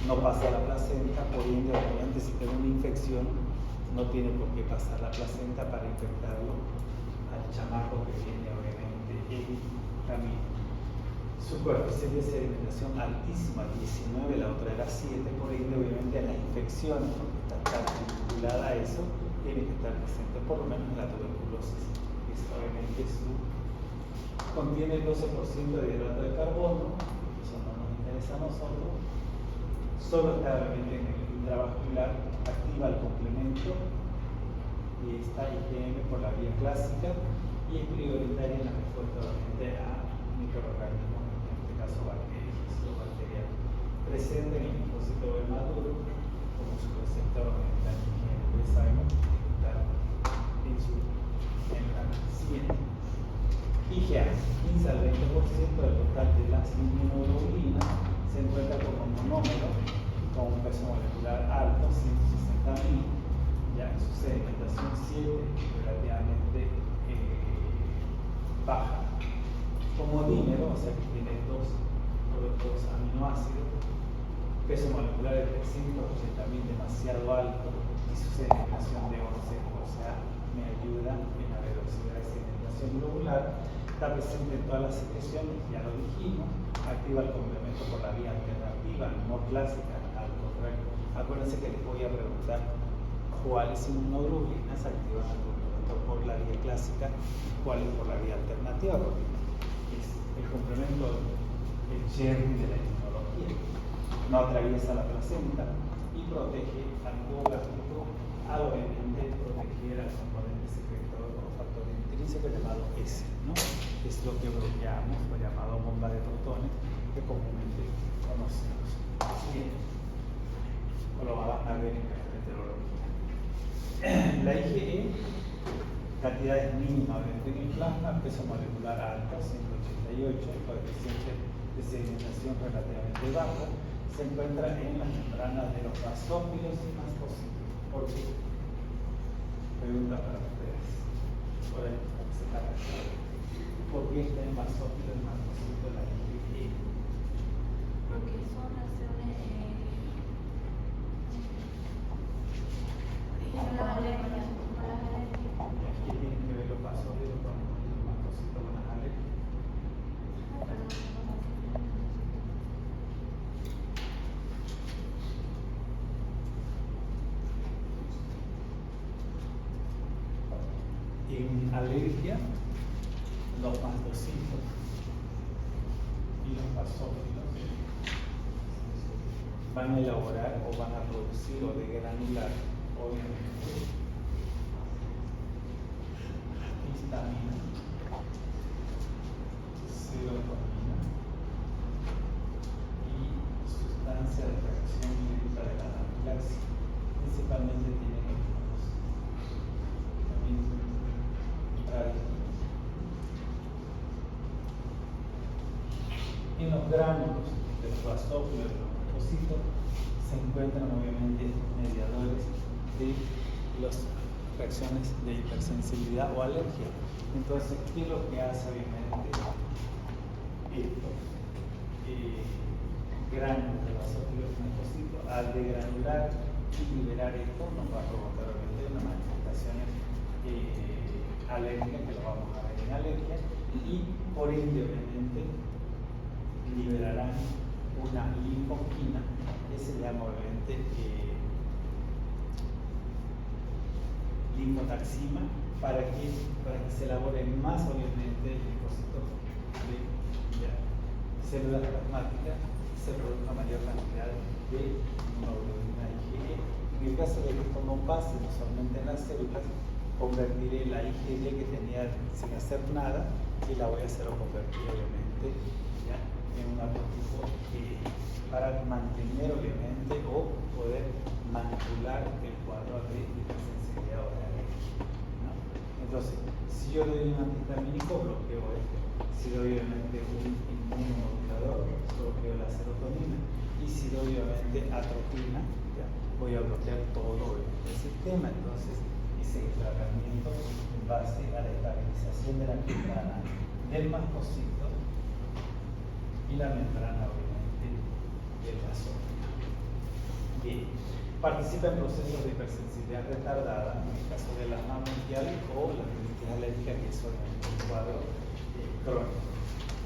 No pasa la placenta, por ende, obviamente, si tiene una infección, no tiene por qué pasar la placenta para infectarlo al chamaco que viene, obviamente, en camino. Su coeficiente de sedimentación altísima, 19, la otra era 7, por ende, obviamente, las infecciones, porque está tan vinculada a eso, tiene que estar presente, por lo menos en la tuberculosis. Es, obviamente, contiene el 12% de hidrato de carbono, eso no nos interesa a nosotros. Solo está obviamente en el intravascular, activa el complemento y está IgM por la vía clásica y es prioritaria en la respuesta obviamente a microorganismos, en este caso bacterias o bacterianos, presente en el linfocito B maduro como su receptor la IgM. Ya sabemos que tiene que estar en su membrana. Siguiente. IgA, 15 al 20% del total de las inmunoglobulinas se encuentra como monómero con un peso molecular alto, 160.000, ya en su sedimentación 7, relativamente baja. Como dímero, o sea que tiene dos aminoácidos, peso molecular de 380.000, demasiado alto, y su sedimentación de 11, o sea, me ayuda en la velocidad de sedimentación globular. Está presente en todas las secreciones, ya lo dijimos, activa el complemento por la vía alternativa, no clásica, al contrario. Acuérdense que les voy a preguntar cuáles inmunoglobulinas activan el complemento por la vía clásica y cuáles por la vía alternativa, porque es el complemento, el cherry de la inmunología. No atraviesa la placenta y protege al cubo gástrico, al obviamente proteger al componente secretor o factor intrínseco llamado S, ¿no? Es lo que bloqueamos, o llamado bomba de protones, que comúnmente conocemos. Bien, o lo van a ver en gastroenterología. La IgE, cantidades mínimas de en el plasma, peso molecular alto, 188, coeficiente de sedimentación relativamente bajo, se encuentra en las membranas de los basófilos y mastocitos. ¿Por qué? Pregunta para ustedes. Por ahí, se está pasando. ¿Por qué está en basófilos y mastocitos la IgE? Porque son reacciones como las alergias. ¿Qué tienen que ver los basófilos con los mastocitos con las alergias? En alergia, los mastocitos y los basófilos van a elaborar o van a producir o degranular, obviamente, histamina, serotonina y sustancia de reacción directa de la anafilaxis. Principalmente tienen estos. También en los gránulos de los basófilos, de los mastocitos, se encuentran obviamente mediadores de las reacciones de hipersensibilidad o alergia. Entonces, ¿qué es lo que hace obviamente esto? Gránulos de basófilos y mastocitos, al degranular y liberar esto, nos va a provocar obviamente unas manifestaciones alérgicas, que lo vamos a ver en alergia, y por ende obviamente liberarán una linfoquina que se llama obviamente linfotaxima para que se elabore más obviamente linfocitos de células plasmáticas, se produzca mayor cantidad de hemoglobina IgE. En el caso de que esto no pase, no solamente en las células, convertiré la IgE que tenía sin hacer nada y la voy a hacer convertir obviamente ¿ya? En un apotipo para mantener obviamente o poder manipular el cuadro de hipersensibilidad o de alergia, ¿no? Entonces, si yo le doy un antihistamínico, bloqueo esto. Si doy obviamente un inmunomodulador, bloqueo la serotonina. Y si doy obviamente atropina, ¿ya? Voy a bloquear todo el sistema. Entonces, hice el tratamiento en base a la estabilización de la membrana del mastocito y la membrana obviamente del basófilo. Bien. Participa en procesos de hipersensibilidad retardada, en el caso del asma bronquial o la rinitis alérgica, que son un cuadro crónico.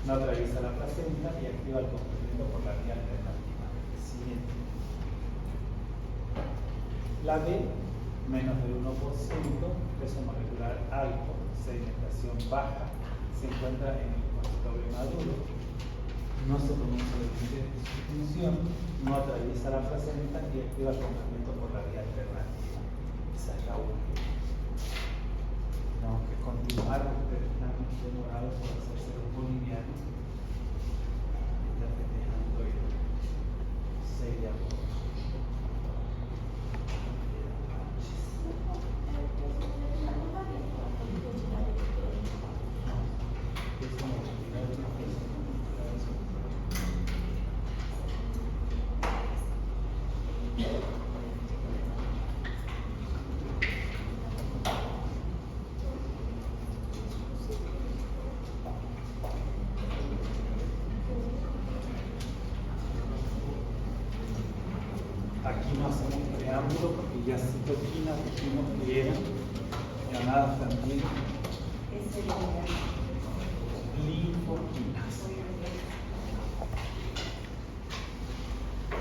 No atraviesa la placenta y activa el complemento por la vía alternativa. Siguiente. La B, menos del 1%, peso molecular alto, sedimentación baja, se encuentra en el linfocito maduro, no se pronuncia de su función, no atraviesa la placenta y activa el complemento por la vía alternativa. Esa es la última. Tenemos que continuar porque estamos demorados por hacerse los bolivianos. Está festejando el 6 de agosto. Aquí no hacemos preámbulo porque ya citoquinas dijimos que eran llamadas también linfoquinas.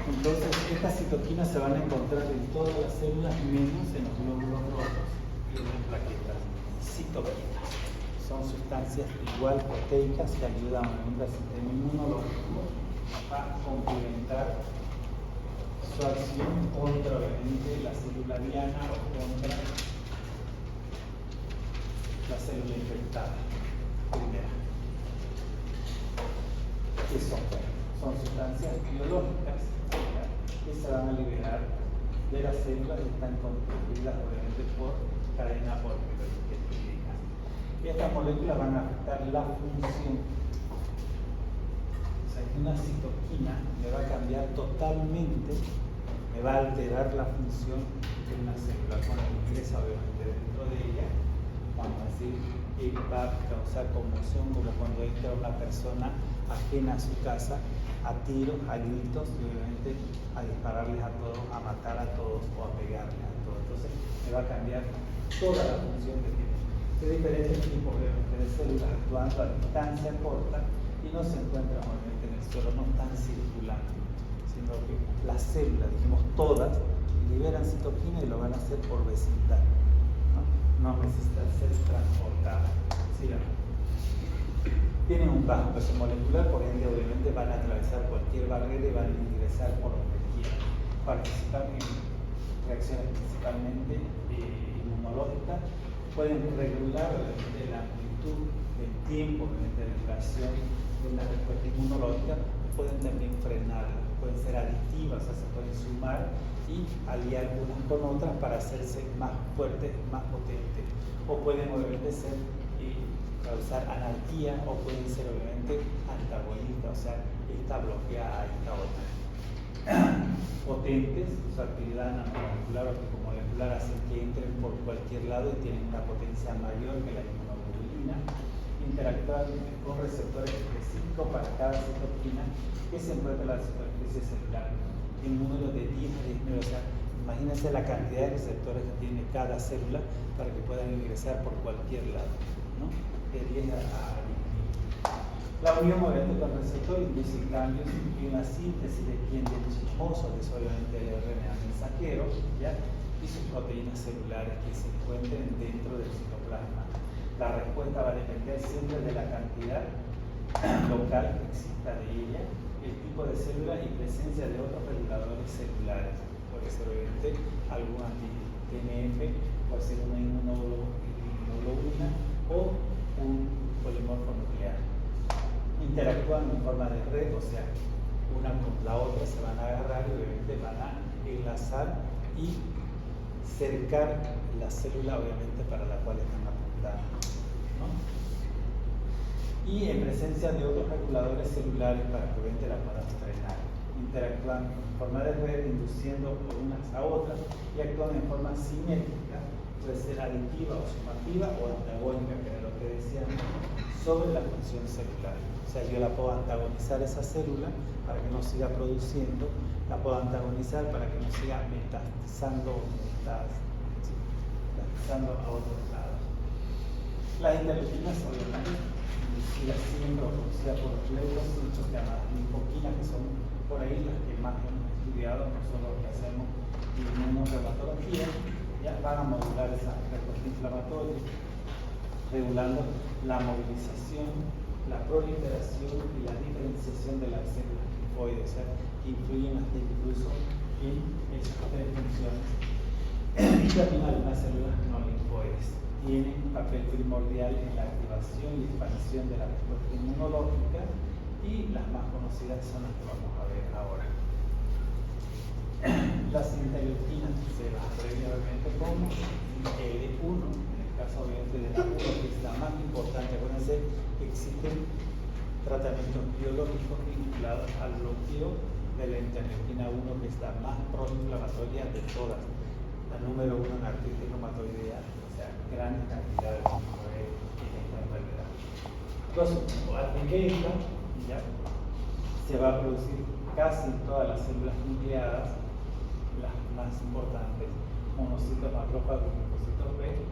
Entonces, estas citoquinas se van a encontrar en todas las células menos en los glóbulos rojos y en las plaquetas. Citoquinas son sustancias igual proteicas que ayudan a un sistema inmunológico a complementar su acción contra obviamente la célula diana o contra la célula infectada. Primera. ¿Qué son? Son sustancias biológicas que se van a liberar de las células y están constituidas obviamente por cadenas organolépticas. Y estas moléculas van a afectar la función. O sea, que una citoquina me va a cambiar totalmente, me va a alterar la función de una célula cuando ingresa obviamente dentro de ella. Vamos a decir que va a causar conmoción, como cuando entra una persona ajena a su casa a tiros, a gritos y obviamente a dispararles a todos, a matar a todos o a pegarles a todos. Entonces me va a cambiar toda la función que tiene. Hay diferentes tipos de células actuando a distancia corta y no se encuentran obviamente en el suelo, no están circulando, sino que las células, dijimos todas, liberan citoquina y lo van a hacer por vecindad. No necesitan ser transportadas. ¿Sí? Tienen un bajo peso molecular, por ende obviamente van a atravesar cualquier barrera y van a ingresar por donde quieran. Participan en reacciones principalmente inmunológicas, pueden regular obviamente la amplitud del tiempo de duración de la respuesta inmunológica, pueden también frenarla, pueden ser aditivas, o sea, se pueden sumar y aliar unas con otras para hacerse más fuertes, más potentes, o pueden obviamente ser causar anarquía o pueden ser obviamente antagonistas, o sea, esta bloquea a esta otra. Potentes, su actividad nanomolecular o picomolecular hacen que entren por cualquier lado y tienen una potencia mayor que la inmunoglobulina. Interactúan con receptores específicos para cada citokina que se encuentra en la superficie celular. En número de 10 a 10.000, o sea, imagínense la cantidad de receptores que tiene cada célula para que puedan ingresar por cualquier lado, ¿no? De 10 a 10.000. La unión obviamente con el receptor induce cambios en la síntesis de gen del chismoso, que es obviamente el RNA mensajero, ¿ya? Y sus proteínas celulares que se encuentren dentro del citoplasma. La respuesta va a depender siempre de la cantidad local que exista de ella, el tipo de célula y presencia de otros reguladores celulares. Puede ser obviamente algún anti-TNF, puede ser una inmunoglobulina o un polimorfo nuclear. Interactúan en forma de red, o sea, una con la otra se van a agarrar y obviamente van a enlazar y cercar la célula obviamente para la cual están apuntando, ¿no? Y en presencia de otros reguladores celulares para que obviamente la puedan frenar. Interactúan en forma de red induciendo unas a otras y actúan en forma simétrica, puede ser aditiva o sumativa o antagónica, que era lo que decíamos, sobre la función celular. O sea, yo la puedo antagonizar esa célula para que no siga produciendo, la puedo antagonizar para que no siga metastizando a otros lados. Las interleuquinas obviamente inducidas siempre o producidas por los leucocitos llamadas linfoquinas, que son por ahí las que más hemos estudiado, nosotros que hacemos inmunorreumatología, ya van a modular esa respuesta inflamatoria, regulando la movilización, la proliferación y la diferenciación de las células linfoides, o sea, que influyen hasta incluso en esas tres funciones. Y también algunas células no linfoides tienen un papel primordial en la activación y expansión de la respuesta inmunológica, y las más conocidas son las que vamos a ver ahora. Las interleuquinas se las brevemente como L1, en el caso obviamente de la 1, que es la más importante. Acuérdense que existen tratamientos biológicos vinculados al bloqueo de la interleuquina 1, que es la más proinflamatoria de todas, la número 1 en artritis reumatoidea, o sea, grandes cantidades en esta enfermedad. Entonces, al esta, ya se va a producir casi en todas las células nucleadas, las más importantes, monocitos, macrófagos, linfocitos B,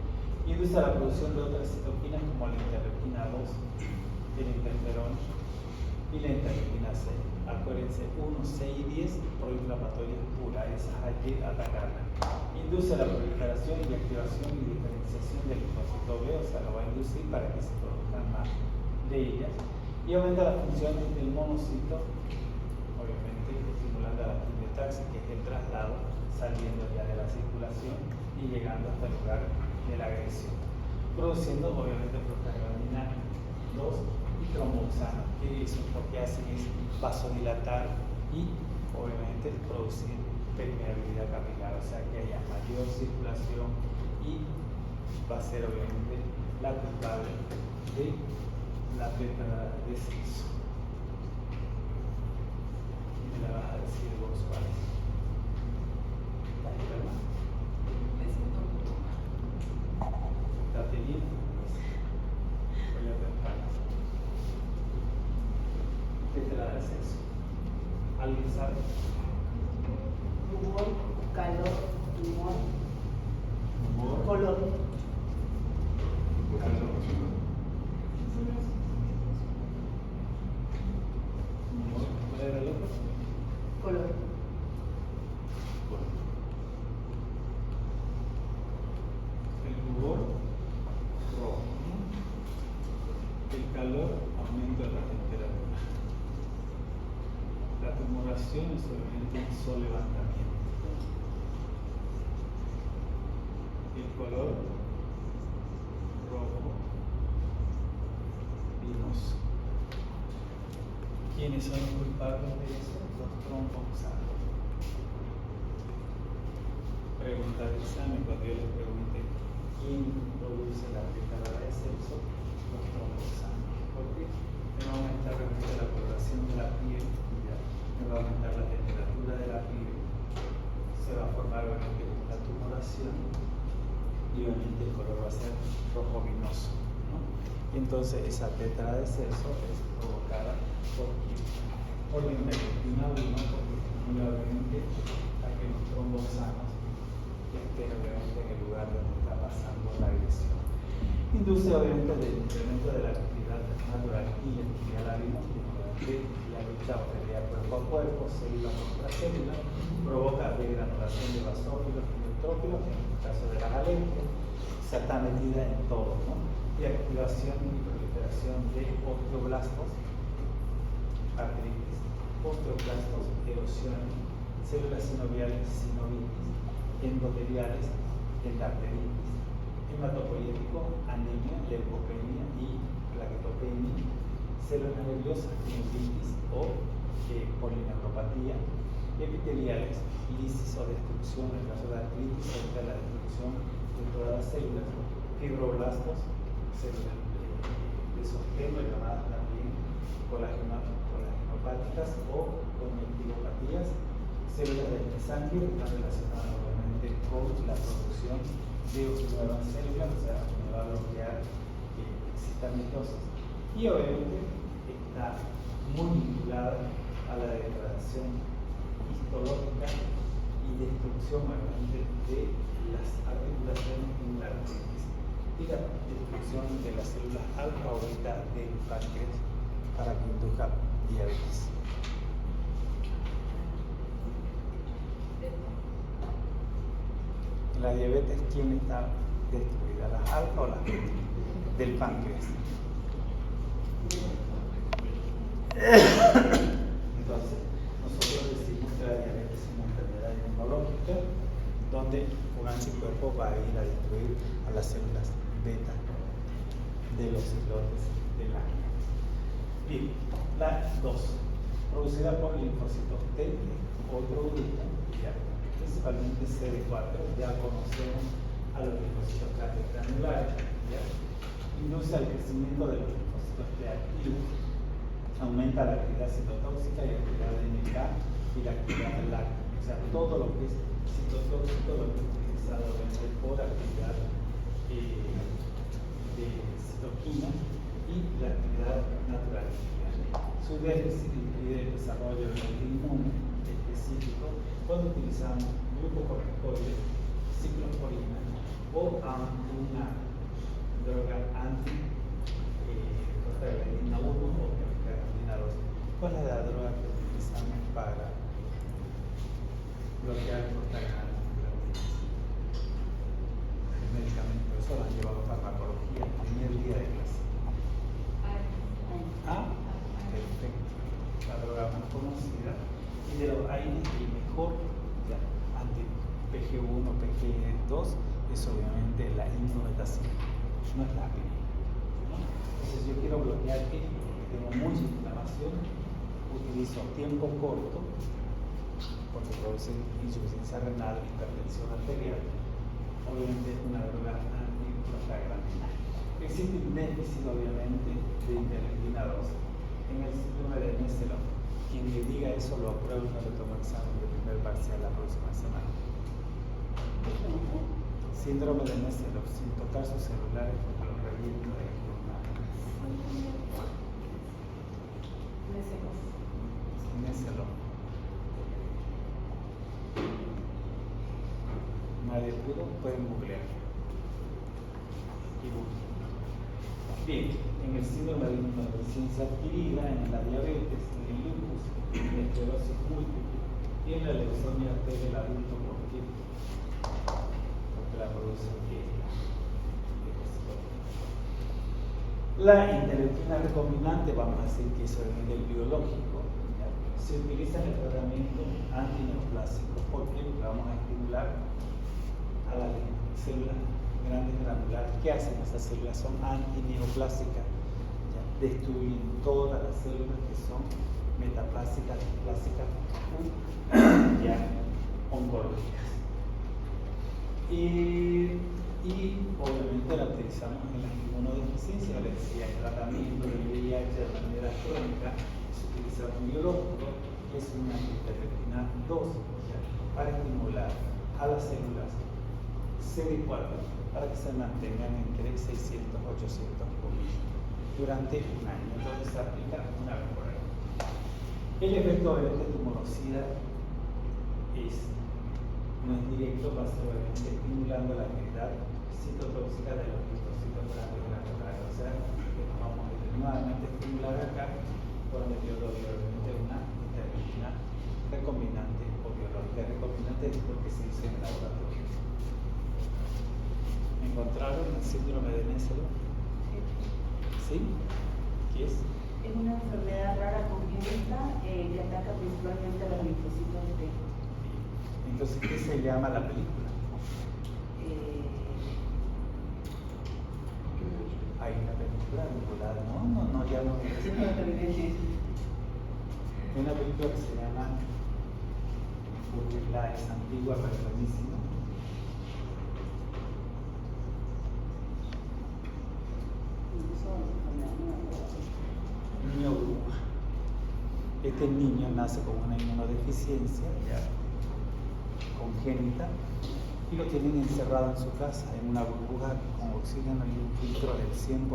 induce a la producción de otras citoquinas como la interleuquina 2, el interferón y la interleuquina 6. Acuérdense, 1, 6 y 10, proinflamatorias puras, esas hay que atacarlas. Induce la proliferación y activación y diferenciación del linfocito B, o sea, lo va a inducir para que se produzcan más de ellas, y aumenta la función del monocito, obviamente estimulando a la quimiotaxis, que es el traslado, saliendo ya de la circulación y llegando hasta el lugar de la agresión, produciendo obviamente prostaglandina 2 y tromboxano, que eso lo que hacen es vasodilatar y obviamente producir permeabilidad capilar, o sea que haya mayor circulación, y va a ser obviamente la culpable de la pérdida de sexo. Y me la vas a decir vos, ¿cuál es? ¿Estás enferma? Me siento un poco mal. ¿Estás teniendo? Voy a pensar. ¿Qué te da el sexo? ¿Alguien sabe? Humor, calor, humor, Humor, color. calor. Humor, ¿cuál era el otro? Color. El rubor, rojo. El calor, aumento de la temperatura. La tumoración es obviamente un solo levantamiento. El color, rojo, vinoso. ¿Quiénes son los culpables de eso? Los tromboxanos. Pregunta de examen: cuando yo les pregunte quién produce la pérdida de sexo, los trombosanos, porque me va a aumentar realmente la coloración de la piel, ya, me va a aumentar la temperatura de la piel, se va a formar obviamente la tumoración y obviamente el color va a ser rojo vinoso, ¿no? Y entonces esa tetra de sexo es provocada por la interleucina 1, porque estimula obviamente a que los trombosanos estén obviamente en el lugar donde está pasando la agresión. Induce obviamente el incremento de la actividad natural y ya la vimos de la lucha o pelea cuerpo a cuerpo, célula contra célula, provoca degranulación de basófilos y neutrófilos, en el caso de la alergia, se está metida en todo, ¿no? Y activación y proliferación de osteoblastos, artritis, osteoblastos, erosiones, células sinoviales, sinovitis, endoteliales, endarteritis, hematopoyético, anemia, leucopenia y plaquetopenia, células nerviosas, neuritis o polineuropatía, epiteliales, lisis o destrucción, en el caso de la artritis, cerca de la destrucción de todas las células, fibroblastos, células de sostén, llamadas también colagenopáticas o conectivopatías, células de sangre que están relacionadas obviamente con la producción de nuevas células, o sea, me va a bloquear que existan mitosis. Y obviamente está muy vinculada a la degradación histológica y destrucción obviamente de las articulaciones en la artritis y la destrucción de las células alfa o beta del páncreas para que induzca diabetes. La diabetes, ¿quién está destruida? ¿Las alfa o las beta? Del páncreas. Entonces, nosotros decimos que la diabetes es una enfermedad inmunológica donde un anticuerpo va a ir a destruir a las células beta de los islotes del ángel. Bien, la 2, producida por linfocitos T, otro grupo, principalmente CD4, ya conocemos a los linfocitos granulares, induce al crecimiento de los linfocitos T activos, aumenta la actividad citotóxica y la actividad de NK y la actividad del lácteo, o sea, todo lo que es citotóxico, lo que es utilizado obviamente por actividad de citoquina y la actividad natural. Su déficit impide el desarrollo del inmune específico cuando utilizamos glucocorticoides, ciclosporina o una droga anti-prostaglandina 1 o prostaglandina 2. ¿Cuál es la droga que utilizamos para bloquear el prostaglandina? El medicamento, eso lo han llevado a farmacología el primer día de clase. Ah, perfecto. La droga más conocida y de los AINES el mejor anti-PG1, PG2 es obviamente la indometacina, no es la aspirina, ¿no? Entonces yo quiero bloquear esto porque tengo mucha inflamación, utilizo tiempo corto porque produce insuficiencia renal, hipertensión arterial, obviamente es una droga antiprostaglandina. Existe un déficit obviamente de interleucina 2 en el síndrome de Messelon. Quien le diga eso lo aprueba y no le toma examen de primer parcial la próxima semana. Síndrome de Messelon, sin tocar sus celulares porque los reviento de Messelon. Nadie pudo, pueden googlear. Y busquen. Bien, en el síndrome de inmunodeficiencia adquirida, en la diabetes, en el lupus, en la esclerosis múltiple y en la leucemia del adulto, porque la produce la interleucina recombinante, vamos a decir que eso es a nivel biológico, ¿ya? Se utiliza en el tratamiento antineoplásico porque vamos a estimular a las células grandes granulares. ¿Qué hacen esas células? Son antineoplásicas, ¿ya? Destruyen todas las células que son metaplásicas, displásicas, ya oncológicas. Y Y obviamente la utilizamos en la inmunodeficiencia, le decía, el tratamiento del VIH de manera crónica, se utiliza un biológico, que es una interleucina 2, para estimular a las células CD4 para que se mantengan entre 600 y 800 polis durante un año. Entonces se aplica una vez por año. El efecto obviamente tumoricida no es directo, va a ser obviamente estimulando la actividad citotóxica de los linfocitos grandes de la membrana. O sea, que nos vamos a nuevamente estimular acá por medio de obviamente una interleucina recombinante o biológica. Recombinante es porque se dice en laboratorio. ¿Encontraron el síndrome de Nessel? ¿Sí? ¿Qué es? Es una enfermedad rara congénita que ataca principalmente a los linfocitos T. Entonces, ¿qué se llama la película? Hay una película vinculada, no, ya no. Una película que se llama, porque es antigua pero es buenísima. Niño burbuja. Este niño nace con una inmunodeficiencia congénita y lo tienen encerrado en su casa en una burbuja con oxígeno y un filtro del 100%,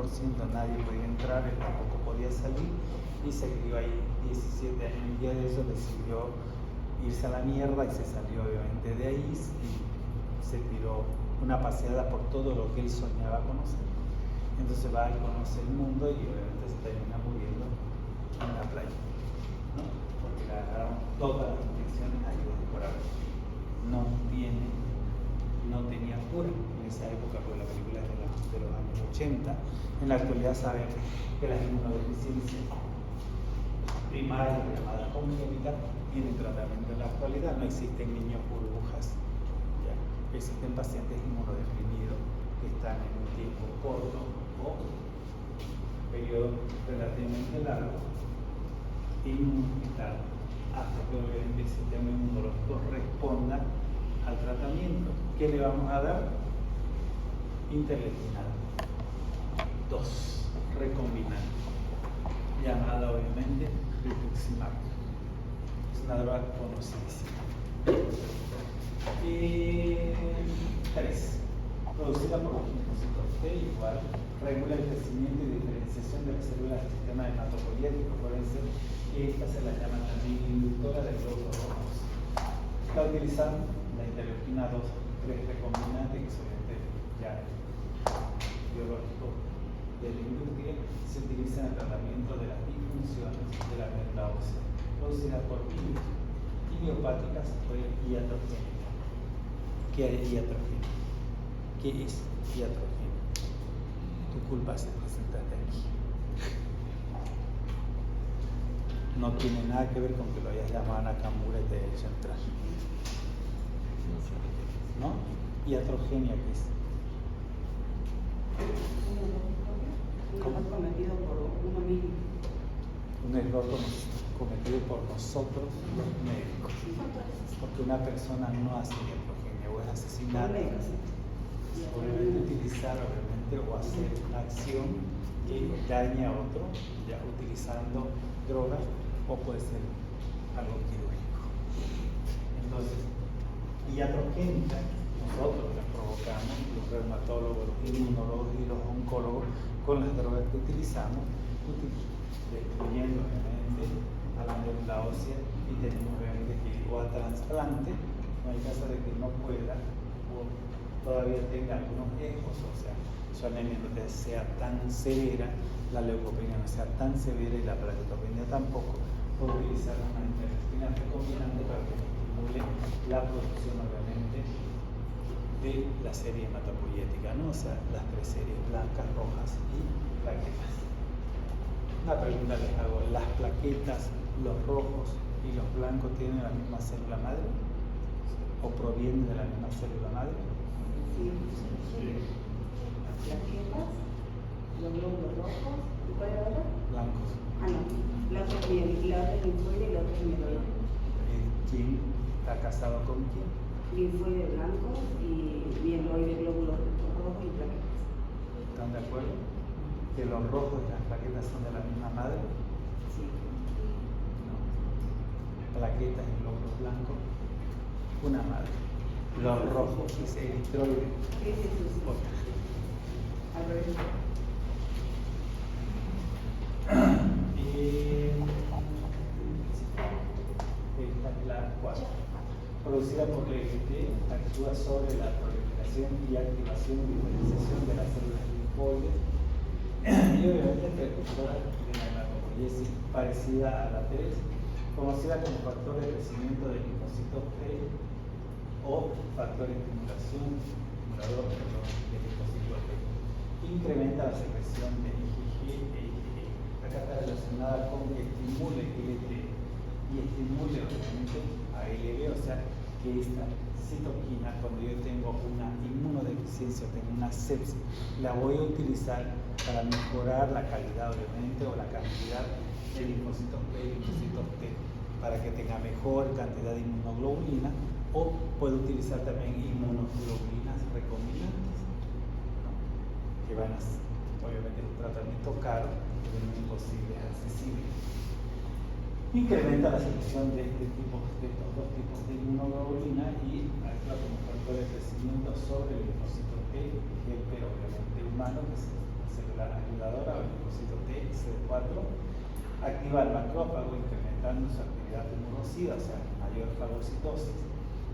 nadie podía entrar, él tampoco podía salir y se crió ahí 17 años. Un día de eso decidió irse a la mierda y se salió obviamente de ahí y se tiró una paseada por todo lo que él soñaba conocer. Entonces va y conoce el mundo y obviamente se termina muriendo en la playa, ¿no? Porque le agarraron todas las infecciones ahí por haber. No tenía cura en esa época, porque la película es de los años 80. En la actualidad saben que las inmunodeficiencias primarias, llamadas congénitas, tienen tratamiento en la actualidad. No existen niños burbujas, ¿ya? Existen pacientes inmunodeprimidos que están en un tiempo corto o periodo relativamente largo en un hospital hasta que obviamente el sistema inmunológico responda al tratamiento. ¿Qué le vamos a dar? Interleucina 2 recombinante, llamada obviamente rituximab. Es una droga conocidísima. 3. Producida por los linfocitos T, igual regula el crecimiento y diferenciación de las células del sistema hematopoyético. Acuérdense que esta se la llama también inductora de glóbulos rojos. Está utilizando la interleucina 2, 3 recombinante, que es obviamente ya biológico de la industria, se utiliza en el tratamiento de las disfunciones de la médula ósea producidas por virus idiopáticas o iatrogénicas. ¿Qué es iatrogénica? ¿Qué es iatrogénica? Tu culpa se presentaste aquí. No tiene nada que ver con que lo hayas llamado a Nakamura y te haya hecho entrar. ¿No? Iatrogenia, ¿qué es? Un error cometido por uno mismo. Un error cometido por nosotros los médicos. Porque una persona no hace iatrogenia o es asesinada. Obviamente utilizar o hacer una acción que daña a otro, ya utilizando drogas, o puede ser algo quirúrgico. Entonces, iatrogénica, nosotros la provocamos, los reumatólogos, los inmunólogos y los oncólogos, con las drogas que utilizamos, destruyendo obviamente a la médula ósea y tenemos obviamente que ir o a trasplante, en el caso de que no pueda o todavía tenga algunos ecos, o sea, su anemia no sea tan severa, la leucopenia no sea tan severa y la plaquetopenia tampoco, puede utilizar una interleucina recombinante para que estimule la producción obviamente de la serie hematopoyética, ¿no? O sea, las 3 series blancas, rojas y plaquetas. Una pregunta les hago: ¿las plaquetas, los rojos y los blancos tienen la misma célula madre? ¿O provienen de la misma célula madre? Sí. Las plaquetas, los glóbulos rojos, ¿y cuál era la otra? Blancos. No. La otra es linfoide y la otra es mieloide. ¿Quién está casado con quién? linfoide blanco y mieloide glóbulos rojos y plaquetas. ¿Están de acuerdo? Que los rojos y las plaquetas son de la misma madre. Sí. No. Plaquetas y glóbulos blancos, una madre. Los rojos es eritroide. ¿Qué es eso? Otra. Al revés. Esta es la 4. Producida por la LGT, actúa sobre la proliferación y activación y diferenciación de las células linfoides y obviamente es precursora de la hematopoiesis parecida a la 3, conocida como factor de crecimiento del linfocito T o factor de estimulador del linfocito T. Incrementa la secreción de IgG e IgE. Acá está relacionada con que estimule LT y estimule obviamente a LB, o sea que esta citoquina, cuando yo tengo una inmunodeficiencia, tengo una sepsis, la voy a utilizar para mejorar la calidad obviamente o la cantidad de linfocitos B y linfocitos T para que tenga mejor cantidad de inmunoglobulina, o puedo utilizar también inmunoglobulinas recombinantes, ¿no? Que van a ser obviamente un tratamiento caro pero no imposible, accesible. Incrementa la secreción de estos dos tipos de inmunoglobulina y actúa como factor de crecimiento sobre el linfocito T, pero obviamente humano, que es la célula ayudadora, o el linfocito T, CD4. Activa el macrófago, incrementando su actividad inmunocida, o sea, mayor fagocitosis.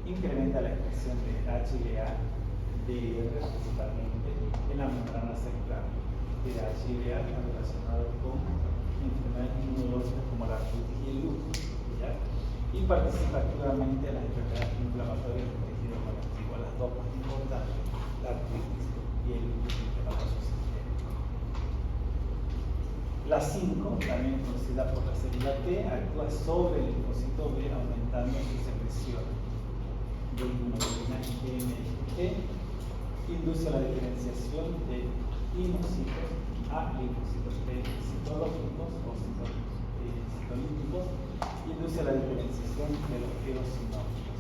Incrementa la expresión de HLA, DR principalmente, en la membrana celular. El HLA está relacionado con enfermedades inmunológicas como la artritis y el lupus, ¿ya? Y participa activamente en las enfermedades inflamatorias del tejido conectivo, las dos más importantes, la artritis y el lupus inflamatoso sistémico. La 5, también conocida por la célula T, actúa sobre el linfocito B aumentando su secreción de inmunoglobulina IgM y IgG, induce la diferenciación de linfocitos a linfocitos T citológicos o citolíticos, induce la diferenciación de los eosinófilos.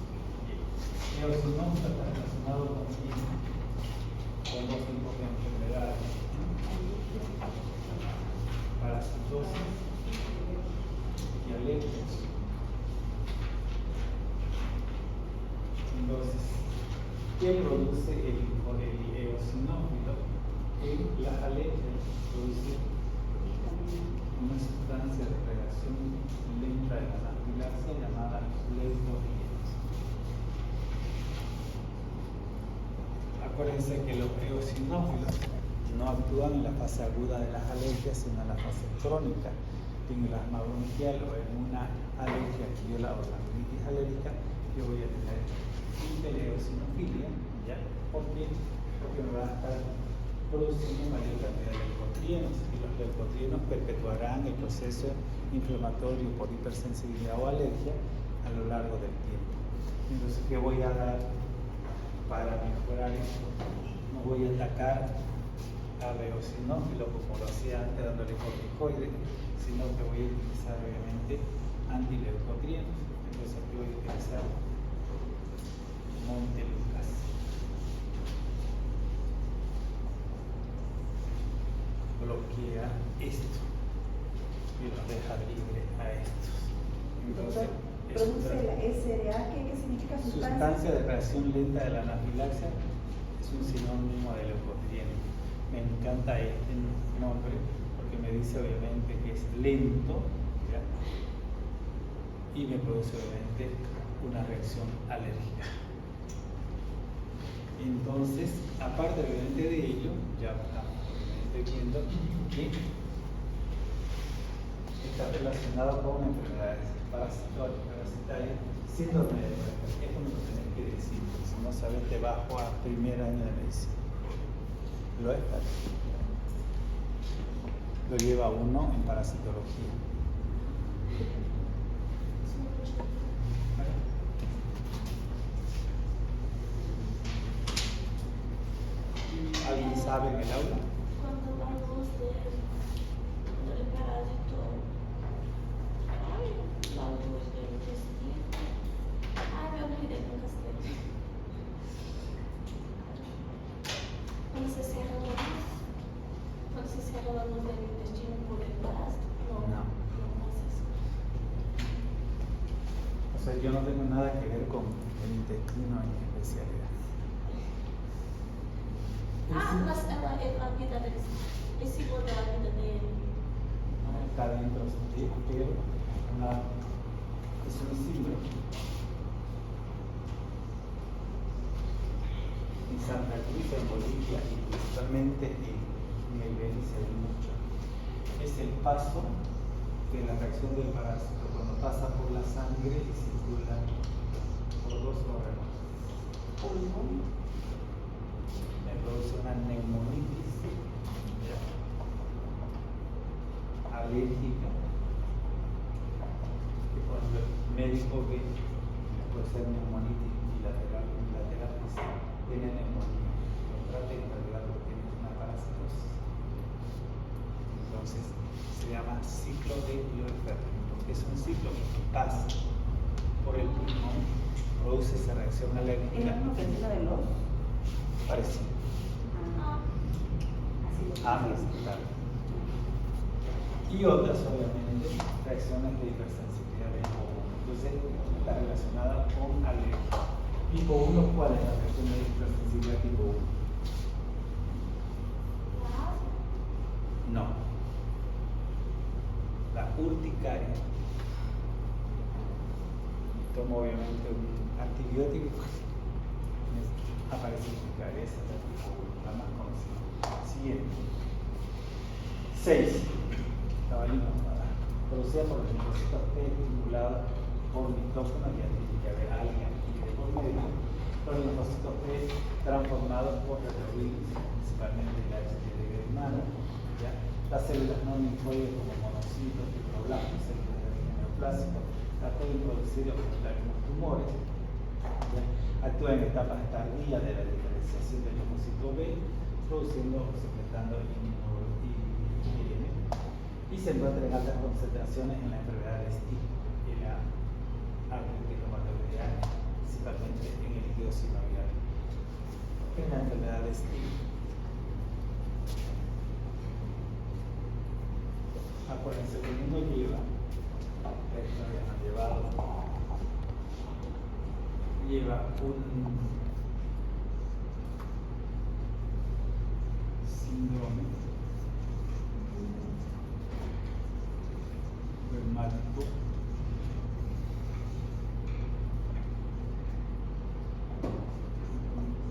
Eosinófilos está relacionado con dos tipos de enfermedades: parasitosis y alergias. Entonces, ¿qué produce el eosinófilo? Las alergias producen una sustancia de reacción lenta de la anafilaxia llamada leptobiresis. Acuérdense que los eosinófilos no actúan en la fase aguda de las alergias, sino en la fase crónica, en el asma bronquial o en una alergia alveolar o la rinitis alérgica. Yo voy a tener hipereosinofilia, ¿ya? ¿Por qué? Porque me van a estar produciendo mayor cantidad de leucotrienos, y los leucotrienos perpetuarán el proceso inflamatorio por hipersensibilidad o alergia a lo largo del tiempo. Entonces, ¿qué voy a dar para mejorar esto? No voy a atacar al eosinófilo como lo hacía antes dándole corticoides, sino que voy a utilizar obviamente antileucotrienos. Entonces aquí voy a utilizar Montelukast. Bloquea esto y los deja libre a estos. Entonces, ¿produce la SDA? ¿Qué significa sustancia de reacción lenta de la anafilaxia? Es un sinónimo de leucotrieno. Me encanta este nombre porque me dice obviamente que es lento, ¿ya? Y me produce obviamente una reacción alérgica. Entonces, aparte obviamente de ello, ya estamos obviamente viendo que está relacionado con enfermedades parasitarias, síndrome de Weber. Esto me lo tenés que decir, porque si no sabes te bajo a primer año de medicina. Lo está. Lo lleva uno en parasitología. ¿Alguien sabe en el aula? Cuando hablamos del parásito, la luz del intestino, me olvidé con castellano. sea, yo no tengo nada que ver con el intestino en especialidad. Mas la vida es igual a la vida de él. Está dentro de pero es un síndrome. En Santa Cruz, en Bolivia, y principalmente en el Beni se ve mucho. Es el paso de la reacción del parásito cuando pasa por la sangre y circula por dos órganos. Me produce una neumonitis alérgica que cuando el médico ve puede ser neumonitis bilateral, pues tiene neumonía, lo trata y en realidad lo que tiene es una parasitosis. Entonces se llama ciclo de Bioferrin, porque es un ciclo que pasa por el pulmón, produce esa reacción ¿Es alérgica. una ofensiva de los? Parecido. Claro. Y otras, obviamente, reacciones de hipersensibilidad de tipo 1. Entonces, está relacionada con alergia. Tipo 1, ¿cuál es la reacción de hipersensibilidad tipo 1? No. La urticaria. Tomo obviamente un antibiótico y aparece urticaria. Esa es la tipo 1, la más conocida. Siguiente. 6. Tabalina producida por los linfocitos T estimulada por nitrógeno, ya tiene que haber alguien aquí de por medio. Los linfocitos T transformados por retrovirus, principalmente la HTV humana. Las células no linfoides como monocitos, fibroblastos, células de origen neoplásico, la pueden producir y aumentar en los tumores. Actúa en etapas tardías de la diferenciación del linfocito B, produciendo o secretando inmunoglobulina y se encuentra en altas concentraciones en la enfermedad de Stick y la artritis reumatoidea, principalmente en el líquido sinovial. En la enfermedad de Stick, acuérdense que uno lleva, esto ya me han llevado, lleva un síndrome reumático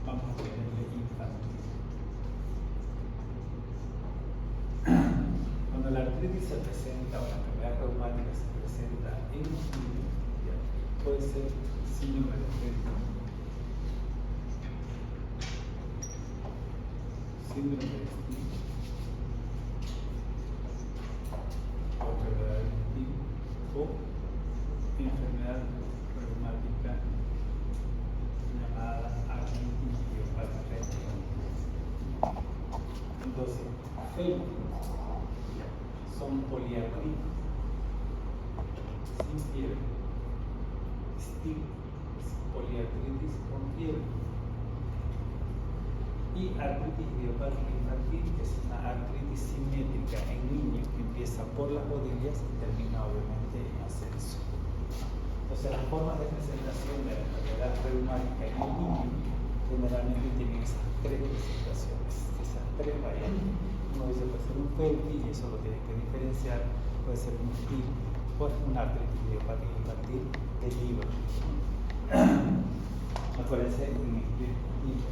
vamos a ponerle infantil. Cuando la artritis se presenta o la enfermedad reumática se presenta en un niño, puede ser síndrome de Stevens, síndrome de Stevens o enfermedad de Stevens o enfermedad reumática llamada artritis idiopática. Entonces, son poliartritis sin fiebre. Stick es poliartritis con fiebre. Y artritis idiopática infantil es una artritis simétrica en niños que empieza por las rodillas y termina obviamente en ascenso. Entonces las formas de presentación de la enfermedad reumática en el niño generalmente tienen esas tres presentaciones, esas tres variantes. Uno dice puede ser un felti y eso lo tiene que diferenciar, puede ser un stick o una artritis idiopática infantil del libro. Acuérdense en este tipo.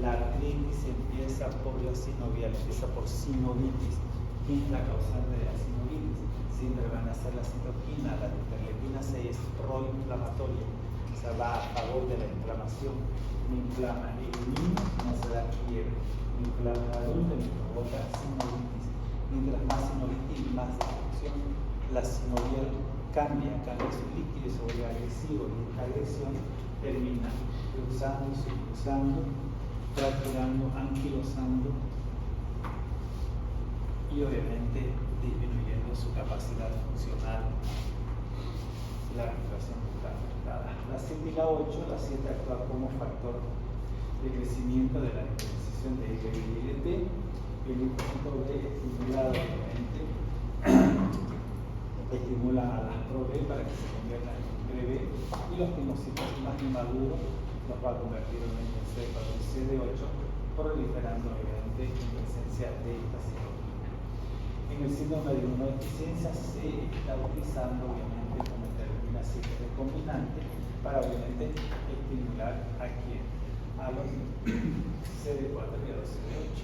La artritis empieza por la sinovial, empieza por sinovitis. ¿Quién es la causante de la sinovitis? Siempre van a ser la citoquina, la interleuquina 6 es proinflamatoria, o sea, va a favor de la inflamación. Me inflama el niño, no se da fiebre. Me inflama el adulto y me provoca sinovitis. Mientras más sinovitis, más destrucción. La sinovial cambia su líquido y se vuelve agresivo, y esta agresión termina cruzando, subcruzando, fracturando, anquilosando y obviamente disminuyendo su capacidad funcional. La articulación está afectada. La 7 y la 8, la 7 actúa como factor de crecimiento de la diferenciación de IgG-LT, y el linfocito B estimulado obviamente estimulan a las pro-B para que se conviertan en pre-B, y los pinocitos más inmaduros los va a convertir obviamente en CD4 y CD8, proliferando obviamente en presencia de esta citokina. En el síndrome de inmunodeficiencia se está utilizando obviamente como interleucina 7 recombinante para obviamente estimular a los CD4 y a los CD8.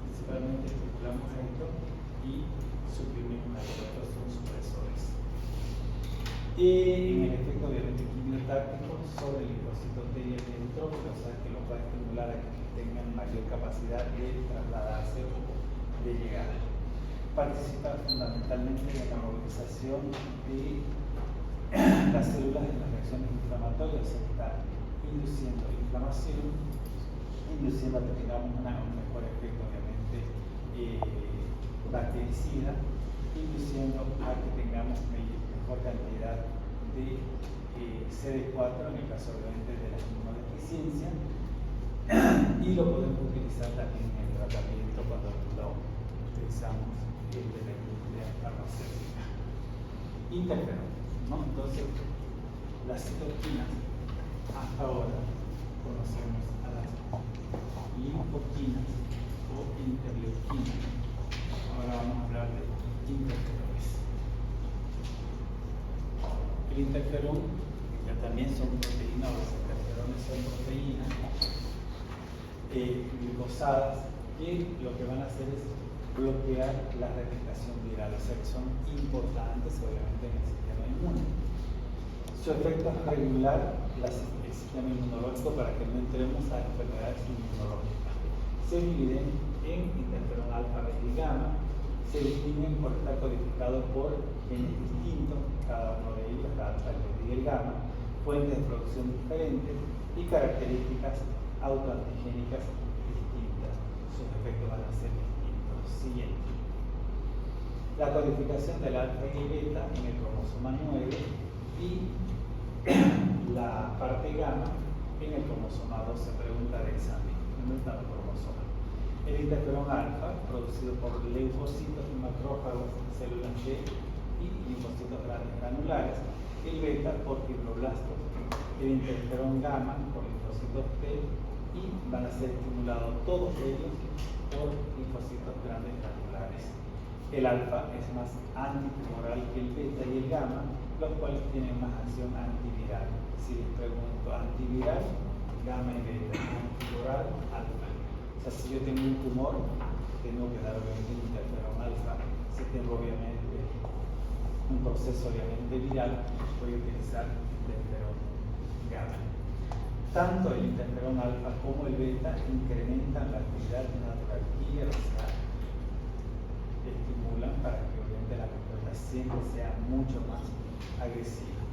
Principalmente estimulamos esto y suprimimos a los son supresores. Y en el efecto obviamente quimiotáctico sobre el linfocito T y el neutrófilo, o sea que los va a estimular a que tengan mayor capacidad de trasladarse o de llegar. Participa fundamentalmente en la movilización de las células en las reacciones inflamatorias, o sea, está induciendo inflamación, induciendo a que tengamos un mejor efecto obviamente bactericida, induciendo a que tengamos mejor cantidad de CD4 en el caso obviamente de la inmunodeficiencia, y lo podemos utilizar también en el tratamiento cuando lo utilizamos en la industria farmacéutica. Interferón, ¿no? Entonces, las citoquinas hasta ahora conocemos a las linfoquinas o interleuquinas. Ahora vamos a hablar de interferones. El interferón, que también son proteínas, o los interferones son proteínas glicosadas que lo que van a hacer es bloquear la replicación viral, o sea que son importantes obviamente en el sistema inmune. Su efecto es regular el sistema inmunológico para que no entremos a enfermedades inmunológicas. Se dividen en interferón alfa, beta y gamma. Se distinguen por estar codificados por genes distintos, cada uno de ellos, cada alfa, el beta y el gamma, fuentes de producción diferentes y características autoantigénicas distintas. Sus efectos van a ser distintos. Siguiente. La codificación del alfa y el beta en el cromosoma 9 y la parte gamma en el cromosoma 2. Se pregunta de examen. ¿Dónde está el cromosoma? El interferón alfa, producido por leucocitos y macrófagos, células T y linfocitos grandes granulares. El beta por fibroblastos. El interferón gamma por linfocitos T, y van a ser estimulados todos ellos por linfocitos grandes granulares. El alfa es más antitumoral que el beta y el gamma, los cuales tienen más acción antiviral. Si les pregunto antiviral, gamma y beta; antitumoral, alfa. O sea, si yo tengo un tumor, tengo que dar obviamente un interferón alfa. Si tengo obviamente un proceso obviamente viral, voy a utilizar interferón gamma. Tanto el interferón alfa como el beta incrementan la actividad natural killer, o sea, estimulan para que obviamente la respuesta siempre sea mucho más agresiva.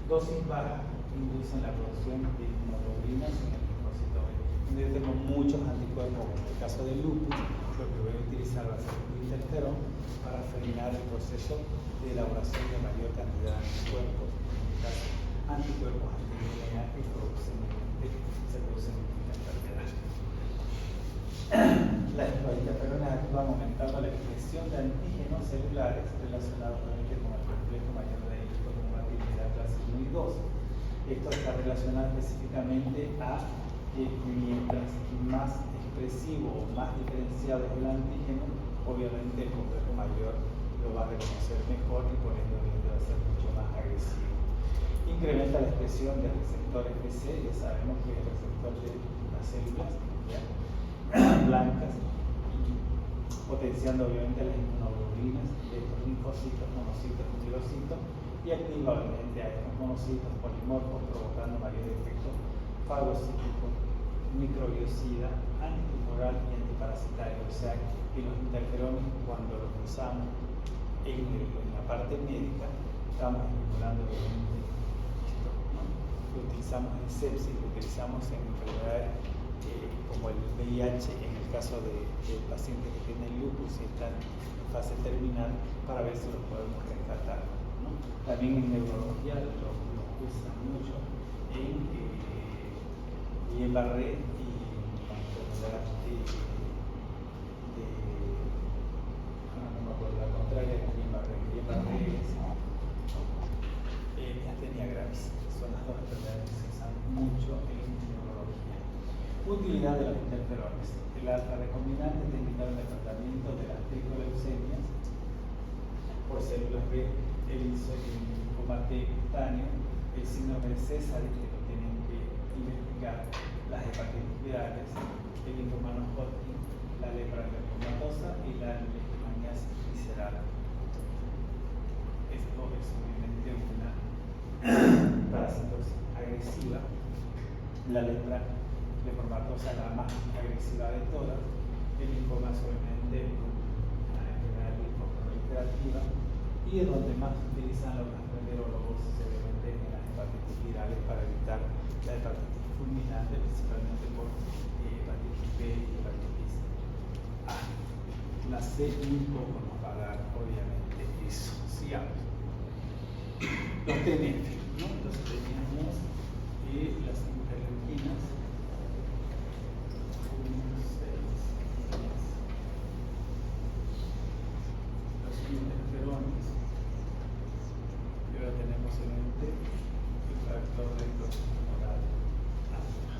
Dosis bajas inducen la producción de inmunoglobulinas en el linfocito B. Yo tengo muchos anticuerpos, en el caso del lupus, lo que voy a utilizar va a ser un interferón para frenar el proceso de elaboración de mayor cantidad de anticuerpos, en el caso anticuerpos anti-DNA que se producen en esta enfermedad. La interferona actúa aumentando la expresión de antígenos celulares relacionados con el complejo mayor de histocompatibilidad clase 1 y 2. Esto está relacionado específicamente a que mientras más expresivo o más diferenciado es el antígeno, obviamente el complejo mayor lo va a reconocer mejor y por ende va a ser mucho más agresivo. Incrementa la expresión del receptor FC, ya sabemos que es el receptor de las células blancas, y potenciando obviamente las inmunoglobulinas de estos linfocitos, monocitos y mielocitos, y activa obviamente a estos monocitos polimorfos, provocando mayor efecto fagocítico, microbiocida, antitumoral y antiparasitario. O sea que los interferones, cuando los usamos en la parte médica, estamos estimulando obviamente esto, ¿no? Lo utilizamos en sepsis, lo utilizamos en enfermedades como el VIH, en el caso de pacientes que tienen lupus y están en fase terminal, para ver si los podemos rescatar, ¿no? También en neurología lo usan mucho en Guillain-Barré y la enfermedad no me acuerdo la contraria, Guillain-Barré es herpes. Son las dos enfermedades que se usan mucho en neurología. Utilidad de los interferones. El alfa recombinante está indicado en el tratamiento de las tricoleucemias por células B, el linfoma T cutáneo, el síndrome de César, que lo tienen que investigar, las hepatitis virales, el linfoma no-Hodgkin, la lepra leucomatosa y la leishmaniasis visceral. Esto es obviamente una parasitosis agresiva. La lepra leucomatosa es la más agresiva de todas. El linfoma es obviamente una enfermedad linfoproliferativa y es donde más utilizan los gastroenterólogos obviamente en las hepatitis virales para evitar la hepatitis fulminante, principalmente por hepatitis B y hepatitis A. La C un poco nos va a dar obviamente eso. Sigamos. Los TNF, ¿no? Entonces teníamos las interleuquinas 1, 6, 10. Los interferones. Y ahora tenemos obviamente el factor de humoral alfa.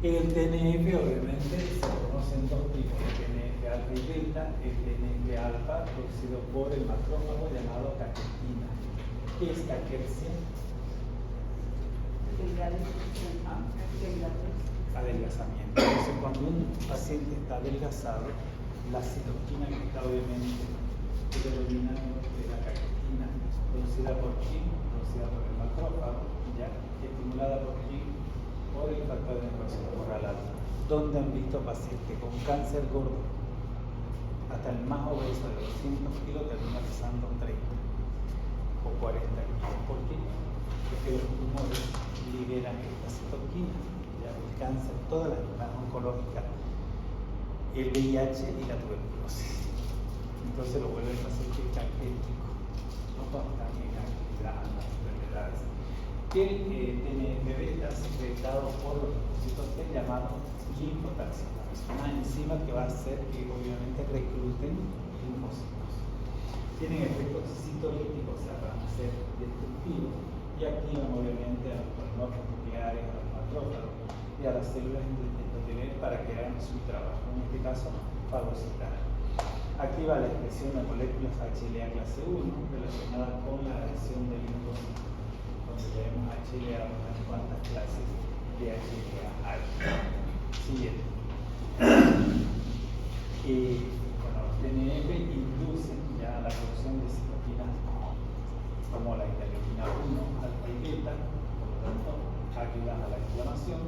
El TNF obviamente se conocen dos tipos de TNF alfa y beta. El TNF alfa producido por el macrófago llamado caquetina. ¿Qué es caquexia? Adelgazamiento. Entonces, cuando un paciente está adelgazado, la citoquina que está obviamente predominando es la caquetina, producida por quién? Producida por el macrófago, ya estimulada por quién? Por el factor de necrosis tumoral alfa. Donde han visto pacientes con cáncer gordo, hasta el más obeso de 200 kilos termina pesando 30 o 40 kilos. ¿Por qué? Porque los tumores liberan esta citoquina, ya el cáncer, todas las enfermedades oncológicas, el VIH y la tuberculosis. Entonces lo vuelve el paciente caquético. No están en actividad las enfermedades. El TNF-beta secretado por los linfocitos T llamado linfotaxina. Es una enzima que va a hacer que obviamente recluten linfocitos. Tienen efectos citolíticos, o sea, van a ser destructivos y activan obviamente a los polímeros nucleares, a los macrófagos y a las células endoteliales para que hagan su trabajo, en este caso fagocitar. Activa la expresión de moléculas HLA clase 1 relacionada con la adhesión del linfocito. Tenemos HLA, unas cuantas clases de HLA hay. Siguiente. Los TNF inducen ya la producción de citoquinas como la interleuquina 1, alfa y beta, por lo tanto, ayudan a la inflamación,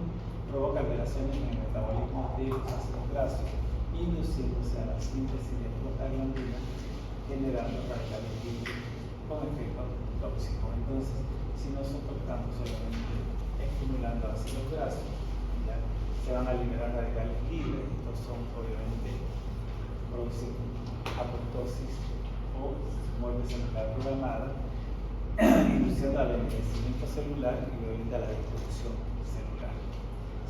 provoca alteraciones en el metabolismo de los ácidos grasos, induciéndose a la síntesis de prostaglandinas, generando radicales libres con efectos tóxicos. Entonces, si nosotros estamos solamente estimulando ácidos grasos, ¿ya? Se van a liberar radicales libres. Estos son obviamente producen apoptosis o muerte celular programada, induciendo al envejecimiento celular y obviamente a la destrucción celular.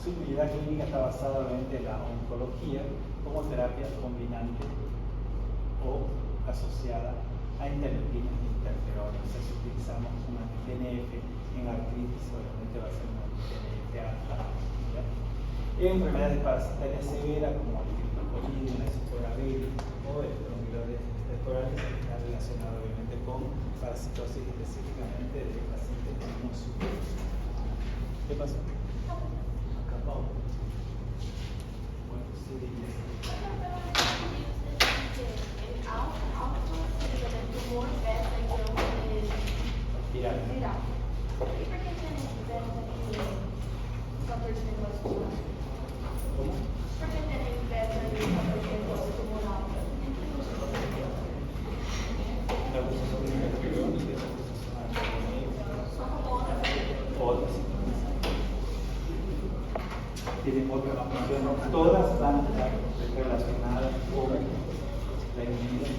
Su utilidad clínica está basada obviamente en la oncología como terapia combinante o asociada a interleuquinas e interferones. O sea, si utilizamos una TNF en artritis, obviamente va a ser una TNF alfa. En enfermedades parasitarias severas como el criptococcus, la esporavirus o el trombilodes esporales está relacionado obviamente con parasitosis específicamente de pacientes inmunosupresivos. ¿Qué pasó? Acabó. Bueno, sí, viral. ¿Cómo? La acusación de interferón y de la acusación tienen otra función, no todas van a estar relacionadas con la inmunidad.